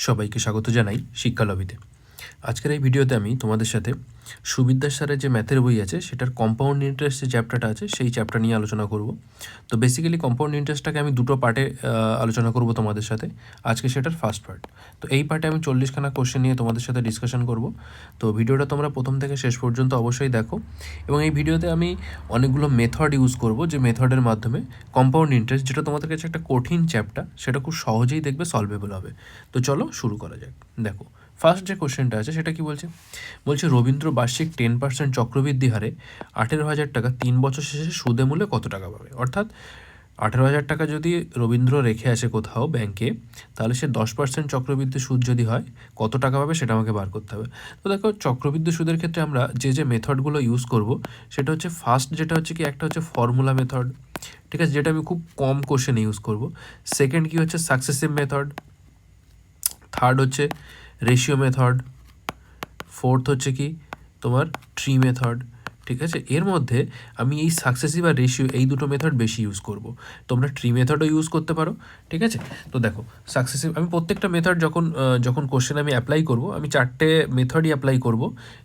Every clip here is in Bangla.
সবাইকে স্বাগত জানাই শিক্ষা লবিতে। আজকের এই ভিডিওতে আমি তোমাদের সাথে সুবিদ্যার স্যারের যে ম্যাথের বই আছে সেটার কম্পাউন্ড ইন্টারেস্ট যে চ্যাপ্টারটা আছে সেই চ্যাপ্টার নিয়ে আলোচনা করব। তো বেসিক্যালি কম্পাউন্ড ইন্টারেস্টটাকে আমি দুটো পার্টে আলোচনা করব তোমাদের সাথে। আজকে সেটার ফার্স্ট পার্ট। তো এই পার্টে আমি 40খানা কোশ্চেন নিয়ে তোমাদের সাথে ডিসকাশন করব। তো ভিডিওটা তোমরা প্রথম থেকে শেষ পর্যন্ত অবশ্যই দেখো, এবং এই ভিডিওতে আমি অনেকগুলো মেথড ইউজ করব, যে মেথডের মাধ্যমে কম্পাউন্ড ইন্টারেস্ট, যেটা তোমাদের কাছে একটা কঠিন চ্যাপ্টার, সেটা খুব সহজেই দেখবে সলভেবল হবে। তো চলো শুরু করা যাক। দেখো, ফার্স্ট যে কোশ্চেনটা আছে সেটা কি বলছে? বলছে রবীন্দ্র বার্ষিক 10% চক্রবৃদ্ধি হারে 18,000 টাকা 3 বছর শেষে সুদে মূলে কত টাকা পাবে? অর্থাৎ 18,000 টাকা যদি রবীন্দ্র রেখে আসে কোথাও ব্যাংকে, তাহলে সে 10% চক্রবৃদ্ধি সুদ যদি হয় কত টাকা পাবে সেটা আমাকে বার করতে হবে। তো দেখো, চক্রবৃদ্ধি সুদের ক্ষেত্রে আমরা যে মেথডগুলো ইউজ করব সেটা হচ্ছে ফার্স্ট, যেটা হচ্ছে কি, একটা হচ্ছে ফর্মুলা মেথড, ঠিক আছে, যেটা আমি খুব কম কোশ্চেনে ইউজ করব। সেকেন্ড কি হচ্ছে সাকসেসিভ মেথড। থার্ড হচ্ছে রেশিও মেথড। ফোর্থ হচ্ছে কি তোমার ট্রি মেথড। ঠিক আছে, এর মধ্যে আমি এই সাকসেসিভ আর রেশিও এই দুটো মেথড বেশি ইউজ করব। তোমরা ট্রি মেথডও ইউজ করতে পারো। ঠিক আছে, তো দেখো সাকসেসিভ, আমি প্রত্যেকটা মেথড যখন কোশ্চেন আমি অ্যাপ্লাই করব, আমি 4টে মেথডই অ্যাপ্লাই করব,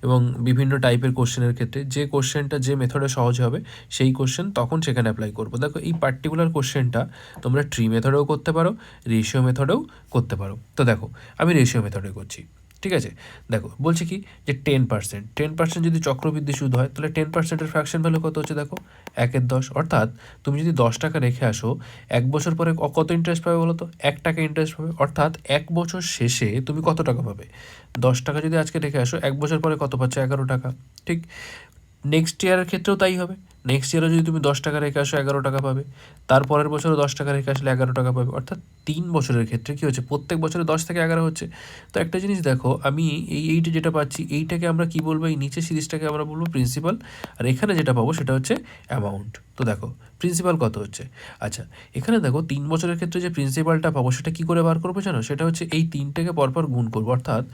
এবং বিভিন্ন টাইপের কোশ্চেনের ক্ষেত্রে যে কোশ্চেনটা যে মেথডে সহজ হবে সেই কোশ্চেন তখন সেখানে অ্যাপ্লাই করব। দেখো, এই পার্টিকুলার কোশ্চেনটা তোমরা ট্রি মেথডেও করতে পারো, রেশিও মেথডেও করতে পারো। তো দেখো, আমি রেশিও মেথডে করছি। ঠিক আছে, দেখো বলছে কি যে 10% যদি চক্রবৃদ্ধি সুদ হয়, তাহলে 10%-এর ফ্র্যাকশন ভ্যালু কত হচ্ছে? দেখো 1/10। অর্থাৎ তুমি যদি 10 টাকা রেখে আসো, 1 বছর পরে কত ইন্টারেস্ট পাবে বলো তো? 1 টাকা ইন্টারেস্ট পাবে। অর্থাৎ 1 বছর শেষে তুমি কত টাকা পাবে? 10 টাকা যদি আজকে রেখে আসো, 1 বছর পরে কত পাচ্ছ? 11 টাকা। ঠিক, নেক্সট ইয়ারের ক্ষেত্রেও তাই হবে। নেক্সট ইয়ারে যদি তুমি 10 টাকা রেখে আসো, 11 টাকা পাবে। তারপরের বছরও 10 টাকা রেখে আসলে 11 টাকা পাবে। অর্থাৎ 3 বছরের ক্ষেত্রে কী হচ্ছে? প্রত্যেক বছরে 10 থেকে 11 হচ্ছে। তো একটা জিনিস দেখো, আমি এইটা যেটা পাচ্ছি, এইটাকে আমরা কি বলবো? এই নিচের সিরিজটাকে আমরা বলবো প্রিন্সিপাল, আর এখানে যেটা পাবো সেটা হচ্ছে অ্যামাউন্ট। তো দেখো প্রিন্সিপাল কত হচ্ছে। আচ্ছা, এখানে দেখো 3 বছরের ক্ষেত্রে যে প্রিন্সিপালটা পাবো সেটা কী করে বার করবো জানো? সেটা হচ্ছে এই 3টাকে পরপর গুণ করবো, অর্থাৎ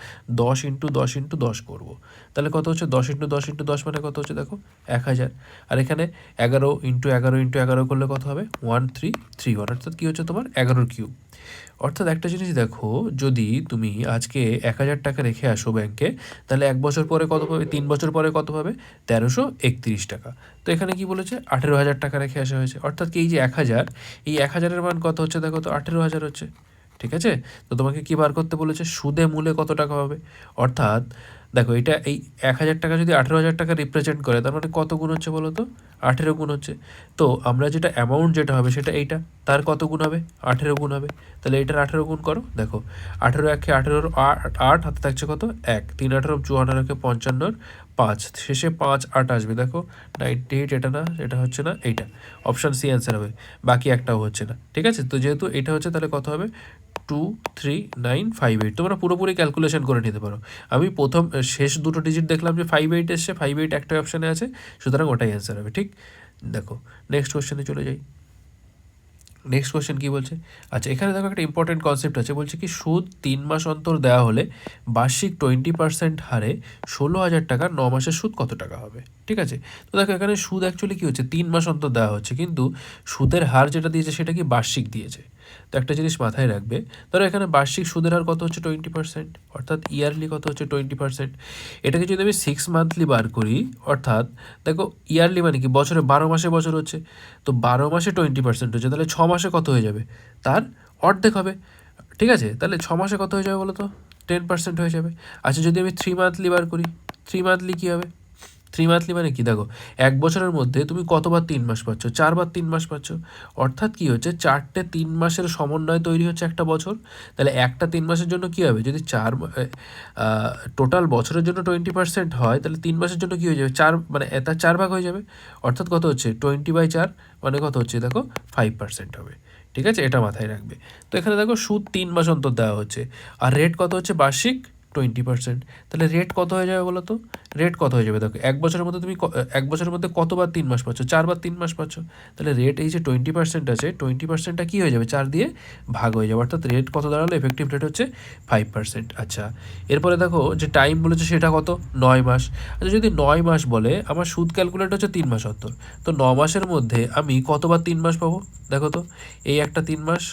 10 × 10 × 10 করবো। তাহলে কত হচ্ছে? 10 × 10 × 10 মানে কত হচ্ছে? দেখো 1000। আর এখানে 11 × 11 × 11 করলে কত হবে? 1331। অর্থাৎ কী হচ্ছে তোমার? 11 কিউব। অর্থাৎ একটা জিনিস দেখো, যদি তুমি আজকে 1000 টাকা রেখে আসো ব্যাংকে, তাহলে 1 বছর পরে কত পাবে? 3 বছর পরে কত পাবে? 1331 টাকা। তো এখানে কি বলেছে? 18,000 টাকা রেখে আসা হয়েছে। অর্থাৎ কি, এই যে 1000, এই 1000-এর মান কত হচ্ছে? দেখো তো 18,000 হচ্ছে। ঠিক আছে, তো তোমাকে কি বার করতে বলেছে? সুদে মূলে কত টাকা হবে। অর্থাৎ দেখো, এটা এই 1000 টাকা যদি 18,000 টাকা রিপ্রেজেন্ট করে, তার মানে কত গুণ হচ্ছে বলো তো? 18 গুণ হচ্ছে। তো আমরা যেটা অ্যামাউন্ট যেটা হবে সেটা এইটা, তার কত গুণ হবে? 18 গুণ হবে। তাহলে এটার 18 গুণ করো। দেখো 18 1 18 8, হাতে থাকছে কত? 1, 3 18 54, 55, 5, শেষে 5 8 আসবে। দেখো 98, এটা না, এটা হচ্ছে না, এইটা অপশান সি অ্যান্সার হবে। বাকি একটাও হচ্ছে না। ঠিক আছে, তো যেহেতু এটা হচ্ছে, তাহলে কত হবে? 23958। তোমরা পুরোপুরি ক্যালকুলেশন করে নিতে পারো। আমি শেষ দুটো ডিজিট দেখলাম যে 58 এসছে, 58 একটাই অপশানে আছে, সুতরাং ওটাই অ্যান্সার হবে। ঠিক, দেখো নেক্সট কোশ্চেনে চলে যাই। নেক্সট কোশ্চেন কী বলছে? আচ্ছা, এখানে দেখো একটা ইম্পর্টেন্ট কনসেপ্ট আছে। বলছে কি, সুদ 3 মাস অন্তর দেওয়া হলে বার্ষিক 20% হারে 16,000 টাকা 9 মাসের সুদ কত টাকা হবে? ঠিক আছে, তো দেখো এখানে সুদ অ্যাকচুয়ালি কী হচ্ছে? 3 মাস অন্তর দেওয়া হচ্ছে, কিন্তু সুদের হার যেটা দিয়েছে সেটা কি বার্ষিক দিয়েছে। তো একটা জিনিস মাথায় রাখবে, ধরো এখানে বার্ষিক সুদের হার কত হচ্ছে? 20%। অর্থাৎ ইয়ারলি কত হচ্ছে? 20%। এটাকে যদি আমি 6 মান্থলি বার করি, অর্থাৎ দেখো ইয়ারলি মানে কি, বছরে 12 মাসে বছর হচ্ছে, তো 12 মাসে 20% হচ্ছে, তাহলে 6 মাসে কত হয়ে যাবে? তার অর্ধেক হবে। ঠিক আছে, তাহলে 6 মাসে কত হয়ে যাবে বলো তো? 10% হয়ে যাবে। আচ্ছা, যদি আমি 3 মান্থলি বার করি, 3 মান্থলি কী হবে? 3 মান্থলি মানে কি, দেখো 1 বছরের মধ্যে তুমি কতবার 3 মাস পাচ্ছ? 4বার 3 মাস পাচ্ছ। অর্থাৎ কি হচ্ছে? 4টে 3 মাসের সমন্বয় তৈরি হচ্ছে একটা বছর। তাহলে একটা 3 মাসের জন্য কী হবে? যদি টোটাল বছরের জন্য 20% হয়, তাহলে 3 মাসের জন্য কী হয়ে যাবে? 4, মানে তার 4 ভাগ হয়ে যাবে। অর্থাৎ কত হচ্ছে? 20/4 মানে কত হচ্ছে? দেখো 5% হবে। ঠিক আছে, এটা মাথায় রাখবে। তো এখানে দেখো সুদ 3 মাস অন্তর দেওয়া হচ্ছে, আর রেট কত হচ্ছে? বার্ষিক 20%। তাহলে রেট কত হয়ে যাবে বলো তো? রেট কত হয়ে যাবে? দেখো 1 বছরের মধ্যে তুমি 1 বছরের মধ্যে কতবার 3 মাস পাচ্ছ? 4বার 3 মাস পাচ্ছ। তাহলে রেট, এই যে 20% আছে, 20%টা কী হয়ে যাবে? 4 দিয়ে ভাগ হয়ে যাবে। অর্থাৎ রেট কত দাঁড়ালো? এফেক্টিভ রেট হচ্ছে 5%। আচ্ছা, এরপরে দেখো যে টাইম বলেছে সেটা কত? 9 মাস। আচ্ছা, যদি 9 মাস বলে, আমার সুদ ক্যালকুলেট হচ্ছে 3 মাস অন্তর, তো 9 মাসের মধ্যে আমি কতবার 3 মাস পাবো? দেখো তো, এই একটা 3 মাস,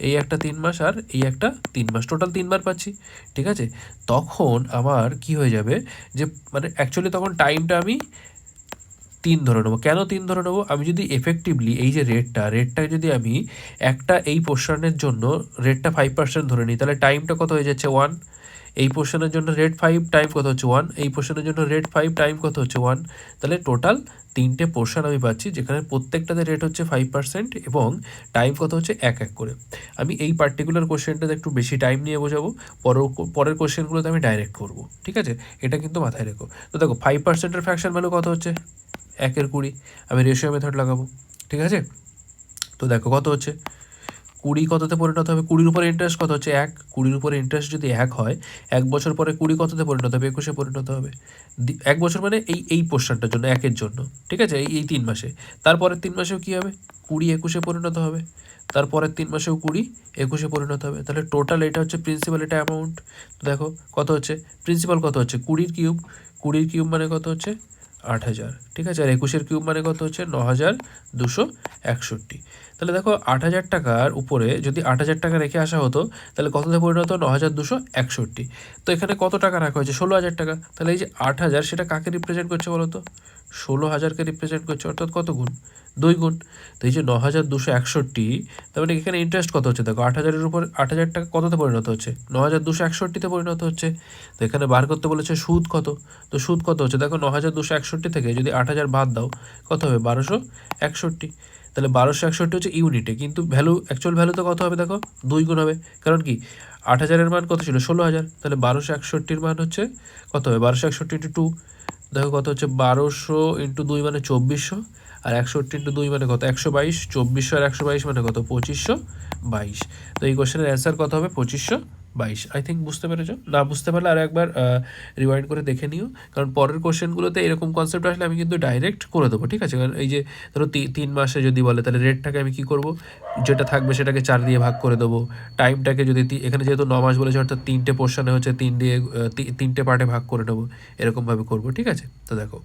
এই একটা 3 মাস আর এই একটা 3 মাস, টোটাল 3 বার পাচ্ছি, ঠিক আছে। তখন আমার কি হয়ে যাবে যে মানে অ্যাকচুয়ালি তখন টাইমটা আমি 3 ধরে নেবো। কেন 3 ধরে নেবো? আমি যদি এফেক্টিভলি এই যে রেটটা যদি আমি একটা এই পোর্শনের জন্য রেটটা 5% ধরে নিই, তাহলে টাইমটা কত হয়ে যাচ্ছে 1। এই পোর্শনের জন্য রেট 5, টাইম কত হচ্ছে 1। এই পোর্শনের জন্য রেট 5, টাইম কত হচ্ছে 1। তাহলে টোটাল 3টে পোর্শন আমি পাচ্ছি, যেখানে প্রত্যেকটাতে রেট হচ্ছে 5% এবং টাইম কত হচ্ছে 1 করে। আমি এই পার্টিকুলার কোশ্চেনটাতে একটু বেশি টাইম নিয়ে বোঝাবো, পরের কোশ্চেনগুলোতে আমি ডাইরেক্ট করবো, ঠিক আছে। এটা কিন্তু মাথায় রেখো। তো দেখো 5%-এর ফ্র্যাকশন ভ্যালু কত হচ্ছে 1/20। আমি রেশিও মেথড লাগাবো, ঠিক আছে। তো দেখো কত হচ্ছে 20 কততে পরিণত হবে, 20-এর উপরে ইন্টারেস্ট কত হচ্ছে 1। 20-এর উপরে ইন্টারেস্ট যদি 1 হয়, 1 বছর পরে 20 কততে পরিণত হবে, 21-এ পরিণত হবে। 1 বছর মানে এই পোর্শনটার জন্য, 1-এর জন্য, ঠিক আছে, এই 3 মাসে। তারপরের 3 মাসেও কী হবে, 20 21-এ পরিণত হবে। তারপরের 3 মাসেও 20 21-এ পরিণত হবে। তাহলে টোটাল এটা হচ্ছে প্রিন্সিপাল, এটা অ্যামাউন্ট। তো দেখো কত হচ্ছে, প্রিন্সিপাল কত হচ্ছে 20-এর কিউব, 20-এর কিউব মানে কত হচ্ছে 8,000, ঠিক আছে। আর 21-এর কিউব মানে কত হচ্ছে 9,261। তাহলে দেখো 8,000 টাকার উপরে যদি 8,000 টাকা রেখে আসা হতো, তাহলে কততে পরিণত 9,261। তো এখানে কত টাকা রাখা হয়েছে 16,000 টাকা। তাহলে এই যে 8,000 সেটা কাকে রিপ্রেজেন্ট করছে বলো তো, 16,000-কে রিপ্রেজেন্ট করছে, অর্থাৎ কত গুণ, 2 গুণ। তো এই যে 9,261, তার মানে এখানে ইন্টারেস্ট কত হচ্ছে দেখো, 8,000-এর উপর 8,000 টাকা কততে পরিণত হচ্ছে 9,261-তে পরিণত হচ্ছে। তো এখানে বার করতে বলেছে সুদ কত। তো সুদ কত হচ্ছে দেখো, 9,261 থেকে যদি 8,000 বাদ দাও কত হবে 1,261। তাহলে 1,261 হচ্ছে ইউনিটে, কিন্তু ভ্যালু, অ্যাকচুয়াল ভ্যালু তো কত হবে দেখো 2 গুণ হবে। কারণ কি 8,000-এর মান কত ছিল 16,000, তাহলে 1,261-র মান হচ্ছে কত হবে 1,261 ইন্টু 2। দেখো কত হচ্ছে 1,200 ইন্টু 2 মানে 2,400, আর 61 ইন্টু 2 মানে কত 122। 2,400 আর 122 মানে কত 2,522। তো এই কোশ্চেনের অ্যান্সার কত হবে 2,522। আই থিঙ্ক বুঝতে পেরেছো। না বুঝতে পারলে আর একবার রিওয়াইন্ড করে দেখে নিও, কারণ পরের কোশ্চেনগুলোতে এরকম কনসেপ্ট আসলে আমি কিন্তু ডাইরেক্ট করে দেবো, ঠিক আছে। কারণ এই যে ধরো 3 মাসে যদি বলে, তাহলে রেটটাকে আমি কী করবো, যেটা থাকবে সেটাকে 4 দিয়ে ভাগ করে দেবো। টাইমটাকে যদি এখানে যেহেতু 9 মাস বলেছে, অর্থাৎ 3টে পোর্শনে হচ্ছে 3টে পার্টে ভাগ করে নেবো, এরকমভাবে করবো, ঠিক আছে। তো দেখো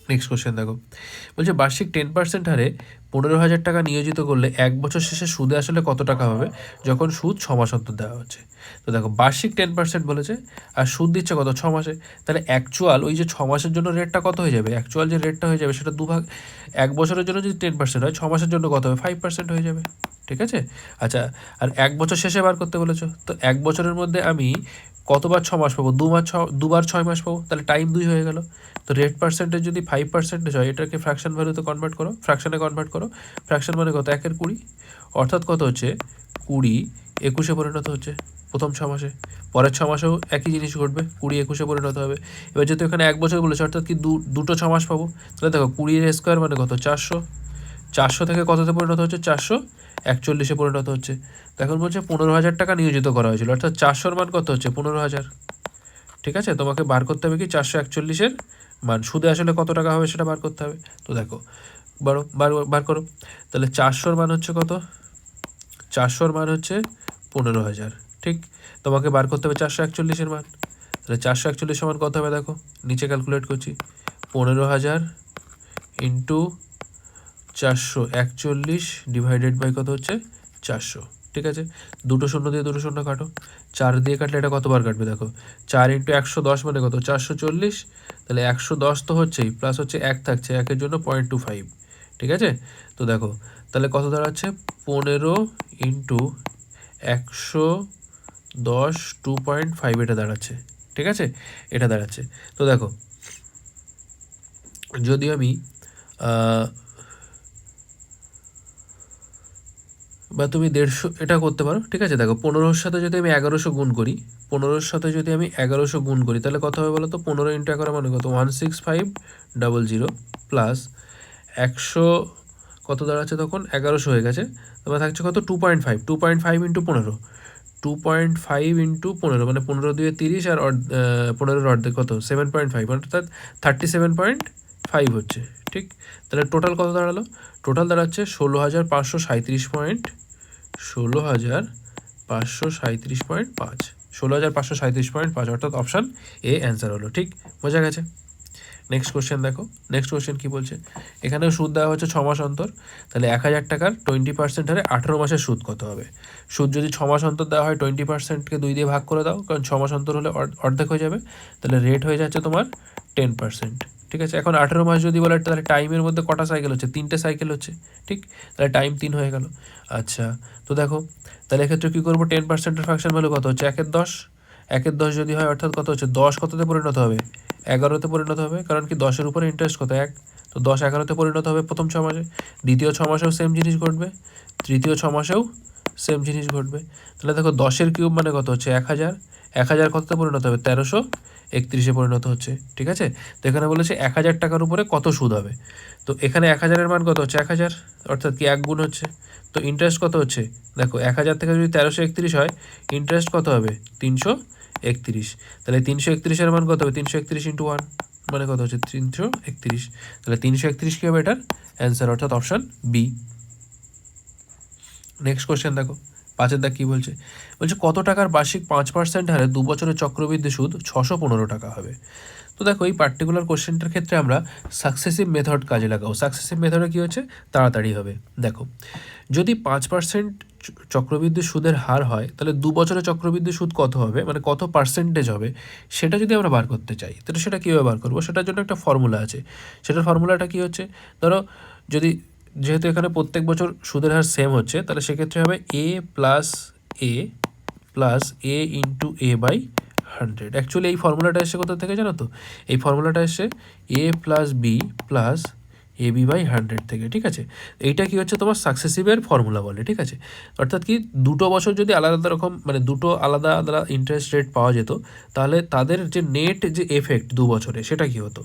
নেক্সট কোশ্চেন দেখো, বলছে বার্ষিক 10% হারে 15,000 টাকা নিয়োজিত করলে 1 বছর শেষে সুদে আসলে কত টাকা হবে, যখন সুদ 6 মাস অন্তর দেওয়া হচ্ছে। তো দেখো বার্ষিক 10% বলেছে আর সুদ দিচ্ছে কত 6 মাসে। তাহলে অ্যাকচুয়াল ওই যে 6 মাসের জন্য রেটটা কত হয়ে যাবে, অ্যাকচুয়াল যে রেটটা হয়ে যাবে সেটা দুভাগ, 1 বছরের জন্য যদি 10% হয়, 6 মাসের জন্য কত হবে 5% হয়ে যাবে, ঠিক আছে। আচ্ছা, আর 1 বছর শেষে বার করতে বলেছো, তো 1 বছরের মধ্যে আমি কতবার 6 মাস পাবো, দুবার 6 মাস পাবো, তাহলে টাইম 2 হয়ে গেল। তো রেট পার্সেন্টেজ যদি 5% হয়, এটাকে ফ্র্যাকশন ভ্যালুতে কনভার্ট করো, ফ্র্যাকশনে কনভার্ট করো। ফ্র্যাকশন মানে কত 1/20, অর্থাৎ কত হচ্ছে 20 21-এ পরিণত হচ্ছে প্রথম 6 মাসে। পরের 6 মাসেও একই জিনিস ঘটবে, 20 21-এ পরিণত হবে। এবার যেহেতু এখানে 1 বছর বলেছে, অর্থাৎ কি দুটো 6 মাস পাবো। তাহলে দেখো 20 স্কোয়ার মানে কত 400, 400 থেকে কততে পরিণত হচ্ছে 441-এ পরিণত হচ্ছে। তো এখন বলছে 15,000 টাকা নিয়োজিত করা হয়েছিল, অর্থাৎ 400-র মান কত হচ্ছে 15,000, ঠিক আছে। তোমাকে বার করতে হবে কি 441-এর মান, সুদে আসলে কত টাকা হবে সেটা বার করতে হবে। তো দেখো বার করো। তাহলে 400-র মান হচ্ছে কত, 400-র মান হচ্ছে 15,000, ঠিক। তোমাকে বার করতে হবে 441-এর মান। তাহলে 441-এর মান কত হবে দেখো, নিচে ক্যালকুলেট করছি, 15,000 ইন্টু 441 ডিভাইডেড বাই কত হচ্ছে 400, ঠিক আছে। দুটো শূন্য দিয়ে দুটো শূন্য কাটো, 4 দিয়ে কাটলে এটা কতবার কাটবে দেখো, 4 ইন্টু 110 মানে কত 440। তাহলে 110 তো হচ্ছেই, প্লাস হচ্ছে 1 থাকছে, 1-এর জন্য 0.25, ঠিক আছে। তো দেখো তাহলে কত দাঁড়াচ্ছে 15 ইন্টু 110 2.5 এটা দাঁড়াচ্ছে, ঠিক আছে, এটা দাঁড়াচ্ছে। তো দেখো যদি আমি বা তুমি 150 এটা করতে পারো, ঠিক আছে। দেখো 15-র সাথে যদি আমি 1100 গুণ করি, 15-র সাথে যদি আমি 1100 গুণ করি, তাহলে কত হবে বলো তো, 15 ইন্টু 11 মানে কত 16500 প্লাস 100 কত দাঁড়াচ্ছে তখন 1100 হয়ে গেছে, তোমার থাকছে কত 2.5, 2.5 ইন্টু 15, 2.5 ইন্টু 15 মানে 15 দিয়ে 30 আর 15-এর অর্ধেক কত 7.5, অর্থাৎ 37.5 হচ্ছে, ঠিক। তাহলে টোটাল কত দাঁড়ালো, টোটাল দাঁড়াচ্ছে 16,537.5, 16,537.5, 16,537.5, অর্থাৎ অপশান এ অ্যান্সার হলো, ঠিক। বোঝা গেছে। নেক্সট কোশ্চেন দেখো, নেক্সট কোশ্চেন কী বলছে, এখানেও সুদ দেওয়া হচ্ছে 6 মাস অন্তর। তাহলে 1000 টাকার 20% হারে 18 মাসের সুদ কত হবে? সুদ যদি 6 মাস অন্তর দেওয়া হয় 20%কে 2 দিয়ে ভাগ করে দাও, কারণ 6 মাস অন্তর হলে অর্ধেক হয়ে যাবে। তাহলে রেট হয়ে যাচ্ছে তোমার 10%। ঠিক আছে, এখন 18 মাস যদি বলে তাহলে টাইমের মধ্যে কটা সাইকেল হচ্ছে? 3টে সাইকেল হচ্ছে। ঠিক, তাহলে টাইম 3 হয়ে গেল। আচ্ছা, তো দেখো তাহলে এক্ষেত্রে কী করবো, 10%-এর ফ্র্যাকশন ভ্যালু কত হচ্ছে? 1/10। 1/10 যদি হয় অর্থাৎ কত হচ্ছে? 10 কততে পরিণত হবে? 11তে পরিণত হবে, কারণ কি 10-এর উপরে ইন্টারেস্ট কত? 1। তো 10 11তে পরিণত হবে প্রথম 6 মাসে। দ্বিতীয় 6 মাসেও সেম জিনিস ঘটবে, তৃতীয় 6 মাসেও সেম জিনিস ঘটবে। তাহলে দেখো 10-এর কিউব মানে কত হচ্ছে? 1000। 1000 কততে পরিণত হবে? 1331-এ পরিণত হচ্ছে। ঠিক আছে, তো এখানে বলেছে 1000 টাকার উপরে কত সুদ হবে। তো এখানে 1000-এর মান কত হচ্ছে? 1000, অর্থাৎ কি 1 গুণ হচ্ছে। তো ইন্টারেস্ট কত হচ্ছে? দেখো 1000 থেকে যদি 1331 হয়, ইন্টারেস্ট কত হবে? 331। তাহলে 331-এর মান কত হবে? 331 ইন্টু 1 মানে কত হচ্ছে? 331। তাহলে 331 কী হবে এটার অ্যান্সার, অর্থাৎ অপশান বি। নেক্সট কোশ্চেন দেখো, 5-এর দাগ কী বলছে, বলছে কত টাকার বার্ষিক 5% হারে 2 বছরের চক্রবৃদ্ধি সুদ 615 টাকা হবে। তো দেখো এই পার্টিকুলার কোশ্চেনটার ক্ষেত্রে আমরা সাকসেসিভ মেথড কাজে লাগাবো। সাকসেসিভ মেথডে কী হচ্ছে? তাড়াতাড়ি হবে। দেখো যদি 5% চক্রবৃদ্ধি সুদের হার হয়, তাহলে 2 বছরের চক্রবৃদ্ধি সুদ কত হবে, মানে কত পার্সেন্টেজ হবে, সেটা যদি আমরা বার করতে চাই, তাহলে সেটা কীভাবে বার করবো? সেটার জন্য একটা ফর্মুলা আছে। সেটার ফর্মুলাটা কী হচ্ছে, ধরো যদি যেহেতু এখানে প্রত্যেক বছর সুদের হার সেম হচ্ছে, তাহলে সেক্ষেত্রে হবে A plus A into A by 100। Actually এই ফর্মুলাটা এসে কোথা থেকে জানো তো? এই ফর্মুলাটা এসে A plus B plus A B by 100 থেকে। ঠিক আছে, এইটা কি হচ্ছে তোমার সাকসেসিভের ফর্মুলা বলে। ঠিক আছে, অর্থাৎ কি দুটো বছর যদি আলাদা রকম, মানে দুটো আলাদা আলাদা ইন্টারেস্ট রেট পাওয়া যেত, তাহলে তাদের যে নেট যে এফেক্ট 2 বছরে সেটা কি হতো,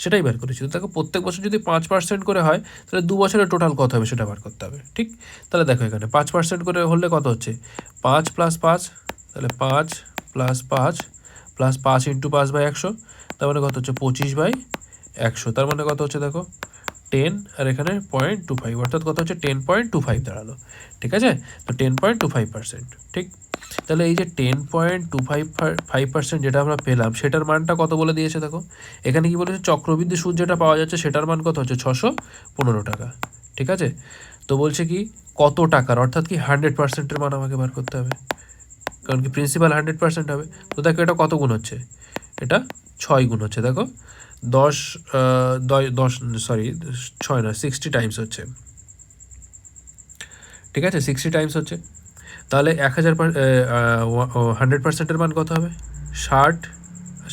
সেটাই বার করেছি। দেখো প্রত্যেক বছর যদি 5% করে হয়, তাহলে 2 বছরের টোটাল কত হবে সেটা বার করতে হবে। ঠিক, তাহলে দেখো এখানে 5% করে হলে কত হচ্ছে? 5 + 5, তাহলে 5 + 5 প্লাস 5 ইন্টু 5/100, তার মানে কত হচ্ছে? 25/100। তার মানে কত হচ্ছে দেখো 10, আর এখানে 0.25, অর্থাৎ কত হচ্ছে? 10.25 দাঁড়ালো। ঠিক আছে, তো 10.25%। ঠিক, তাহলে এই যে 10.25% যেটা আমরা পেলাম, সেটার মানটা কত বলে দিয়েছে দেখো। এখানে কি বলেছে? চক্রবৃদ্ধি সুদ যেটা পাওয়া যাচ্ছে সেটার মান কত হচ্ছে? 615 টাকা। ঠিক আছে, তো বলছে কি কত টাকার, অর্থাৎ কি 100%-এর মান আমাকে বার করতে হবে, কারণ কি প্রিন্সিপাল 100% হবে। তো দেখো এটা কত গুণ হচ্ছে? এটা 6 গুণ হচ্ছে। দেখো 10 সরি 6 না, 60 টাইমস হচ্ছে। ঠিক আছে, 60 টাইমস হচ্ছে। তাহলে 100%-এর মান কত হবে? 60,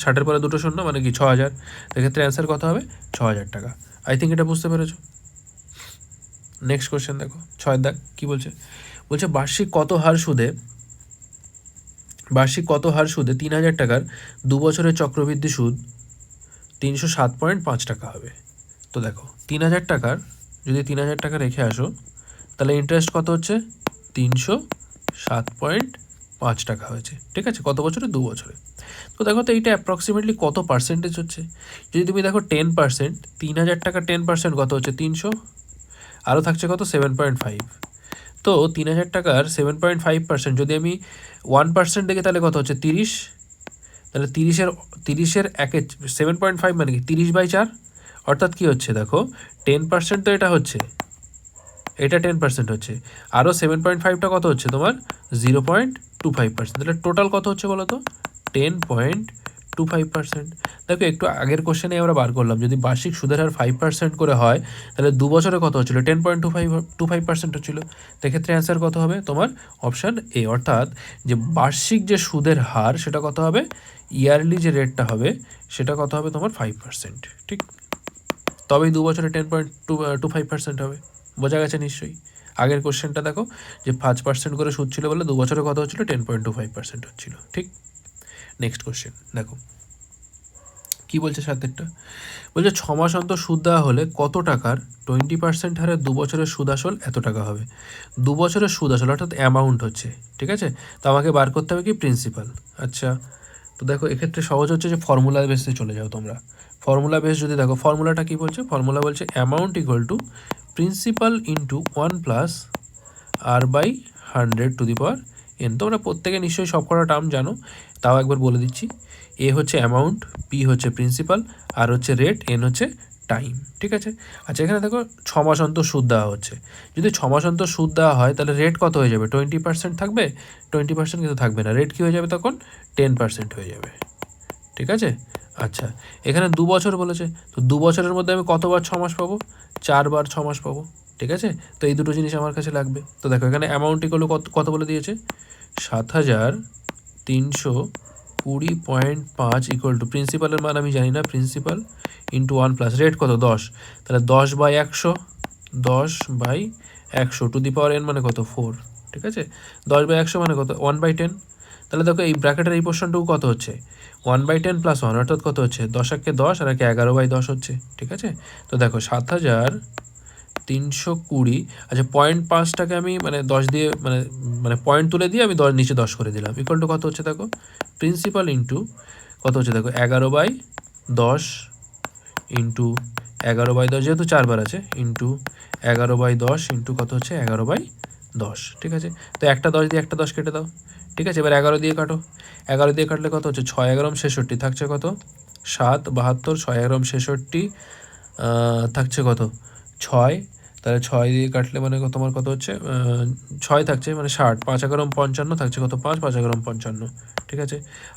60-এর পরে দুটো শূন্য মানে কি 6000। এক্ষেত্রে অ্যান্সার কত হবে? 6000 টাকা। আই থিঙ্ক এটা বুঝতে পেরেছো। নেক্সট কোশ্চেন দেখো, 6-এর দাগ কী বলছে, বলছে বার্ষিক কত হার সুদে 3000 টাকার 2 বছরের চক্রবৃদ্ধি সুদ 307.5 টাকা হবে। তো দেখো 3000 টাকার, যদি 3000 টাকা রেখে আসো, তাহলে ইন্টারেস্ট কত হচ্ছে? 307.5 টাকা হয়েছে। ঠিক আছে, কত বছরে? 2 বছরে। তো দেখো তো এইটা অ্যাপ্রক্সিমেটলি কত পার্সেন্টেজ হচ্ছে। যদি তুমি দেখো 10%, 3000 টাকা 10% কত হচ্ছে? 300, আরও থাকছে কত? 7.5। তো 3000 টাকার 7.5% যদি আমি 1% দেখি, তাহলে কত হচ্ছে? 30। তাহলে 30-এর 7.5 মানে কি 30/4, অর্থাৎ কি হচ্ছে দেখো 10% তো এটা হচ্ছে, এটা 10% হচ্ছে, আরও 7.5টা কত হচ্ছে তোমার? 0.25%। তাহলে টোটাল কত হচ্ছে বলো তো? 10.25%। দেখো একটু আগের কোশ্চেনে আমরা বার করলাম, যদি বার্ষিক সুদের হার 5% করে হয়, তাহলে 2 বছরে কত হচ্ছিলো? 10.25% হচ্ছিলো। সেক্ষেত্রে অ্যান্সার কত হবে তোমার? অপশান এ, অর্থাৎ যে বার্ষিক যে সুদের হার সেটা কত হবে, ইয়ারলি যে রেটটা হবে সেটা কত হবে তোমার? 5%। ঠিক, তবেই 2 বছরে 10.25% হবে। বোঝা গেছে নিশ্চয়ই। আগের কোশ্চেনটা দেখো যে 5% করে সুদ ছিল বলে 2 বছরে কত হচ্ছিলো? 10.25% হচ্ছিল। ঠিক, নেক্সট কোশ্চেন দেখো কি বলছে 7-এরটা, বলছে 6 মাস অন্তর সুদ দেওয়া হলে কত টাকার 20% হারে 2 বছরের সুদ আসল এত টাকা হবে। 2 বছরের সুদ আসল অর্থাৎ অ্যামাউন্ট হচ্ছে। ঠিক আছে, তো আমাকে বার করতে হবে কি? প্রিন্সিপাল। আচ্ছা, তো দেখো এক্ষেত্রে সহজ হচ্ছে যে ফর্মুলা বেসে চলে যাও তোমরা। ফর্মুলা বেস যদি দেখো, ফর্মুলাটা কি বলছে? ফর্মুলা বলছে amount equal to principal into 1 plus R by 100^n। তোমরা প্রত্যেকে নিশ্চয়ই সব কটা টার্ম জানো, তাও একবার বলে দিচ্ছি। এ হচ্ছে অ্যামাউন্ট, পি হচ্ছে প্রিন্সিপাল, আর হচ্ছে রেট, এন হচ্ছে টাইম। ঠিক আছে। আচ্ছা, এখানে দেখো 6 মাস অন্তর সুদ দেওয়া হচ্ছে। যদি 6 মাস অন্তর সুদ দেওয়া হয় তাহলে রেট কত হয়ে যাবে? 20% থাকবে? 20% কিন্তু থাকবে না, রেট কী হয়ে যাবে তখন? 10% হয়ে যাবে। ঠিক আছে। আচ্ছা, এখানে 2 বছর বলেছে, তো 2 বছরের মধ্যে আমি কতবার 6 মাস পাবো? 4 বার 6 মাস পাবো। ঠিক আছে, তো এই দুটো জিনিস আমার কাছে লাগবে। তো দেখো এখানে অ্যামাউন্ট ইকুয়াল কত কত বলে দিয়েছে? 7,320.5 ইকুয়াল টু প্রিন্সিপালের মান আমি জানি না, প্রিন্সিপাল ইন্টু 1 প্লাস রেট কত? 10, তাহলে 10/100, 10/100 টু দি পাওয়ার n মানে কত? 4। ঠিক আছে, 10/100 মানে কত? 1/10। তাহলে দেখো এই ব্র্যাকেটের এই পোর্শনটুকু কত হচ্ছে? 1/10 প্লাস 1 অর্থাৎ কত হচ্ছে? 10 একে 10 আর একে 11/10 হচ্ছে। ঠিক আছে, তো দেখো 7,320। আচ্ছা, 0.5টাকে আমি মানে 10 দিয়ে মানে মানে পয়েন্ট তুলে দিয়ে আমি নিচে 10 করে দিলাম, ইকুয়াল টু কত হচ্ছে দেখো? প্রিন্সিপাল ইন্টু কত হচ্ছে দেখো? 11/10 ইন্টু 11/10, যেহেতু 4 বার আছে, ইন্টু 11/10 ইন্টু কত হচ্ছে? 11/10। ঠিক আছে, তো একটা 10 দিয়ে একটা 10 কেটে দাও। ঠিক আছে, এবার 11 দিয়ে কাটো। 11 দিয়ে কাটলে কত হচ্ছে? 6 11 66 থাকছে কত? 7 72, 6 11 66 থাকছে কত? 6। তাহলে 6 দিয়ে কাটলে মানে তোমার কত হচ্ছে? 6 থাকছে মানে 60, 5 11 55 থাকছে কত? 5 5 11 55। ঠিক আছে,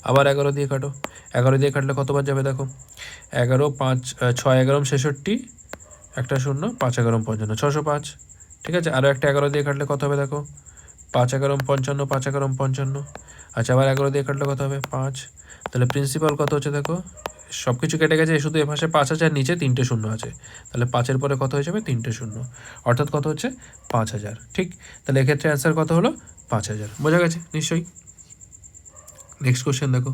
আবার 11 দিয়ে কাটো। 11 দিয়ে কাটলে কতবার যাবে দেখো? 11 5 6 11 66, একটা 0, 5 11 55, 605। ঠিক আছে, আরও একটা 11 দিয়ে কাটলে কত হবে দেখো? 5 11 55, 5 11 55। আচ্ছা, আবার 11 দিয়ে কাটলে কত হবে? 5। তাহলে প্রিন্সিপাল কত হচ্ছে দেখো? সব কিছু কেটে গেছে, শুধু এ পাশে 5 আছে আর নিচে 3টে 0 আছে। তাহলে 5-এর পরে কত হয়ে যাবে? 3টে 0, অর্থাৎ কত হচ্ছে? 5,000। ঠিক, তাহলে এক্ষেত্রে অ্যান্সার কত হলো? 5,000। বোঝা গেছে নিশ্চয়ই। নেক্সট কোশ্চেন দেখো,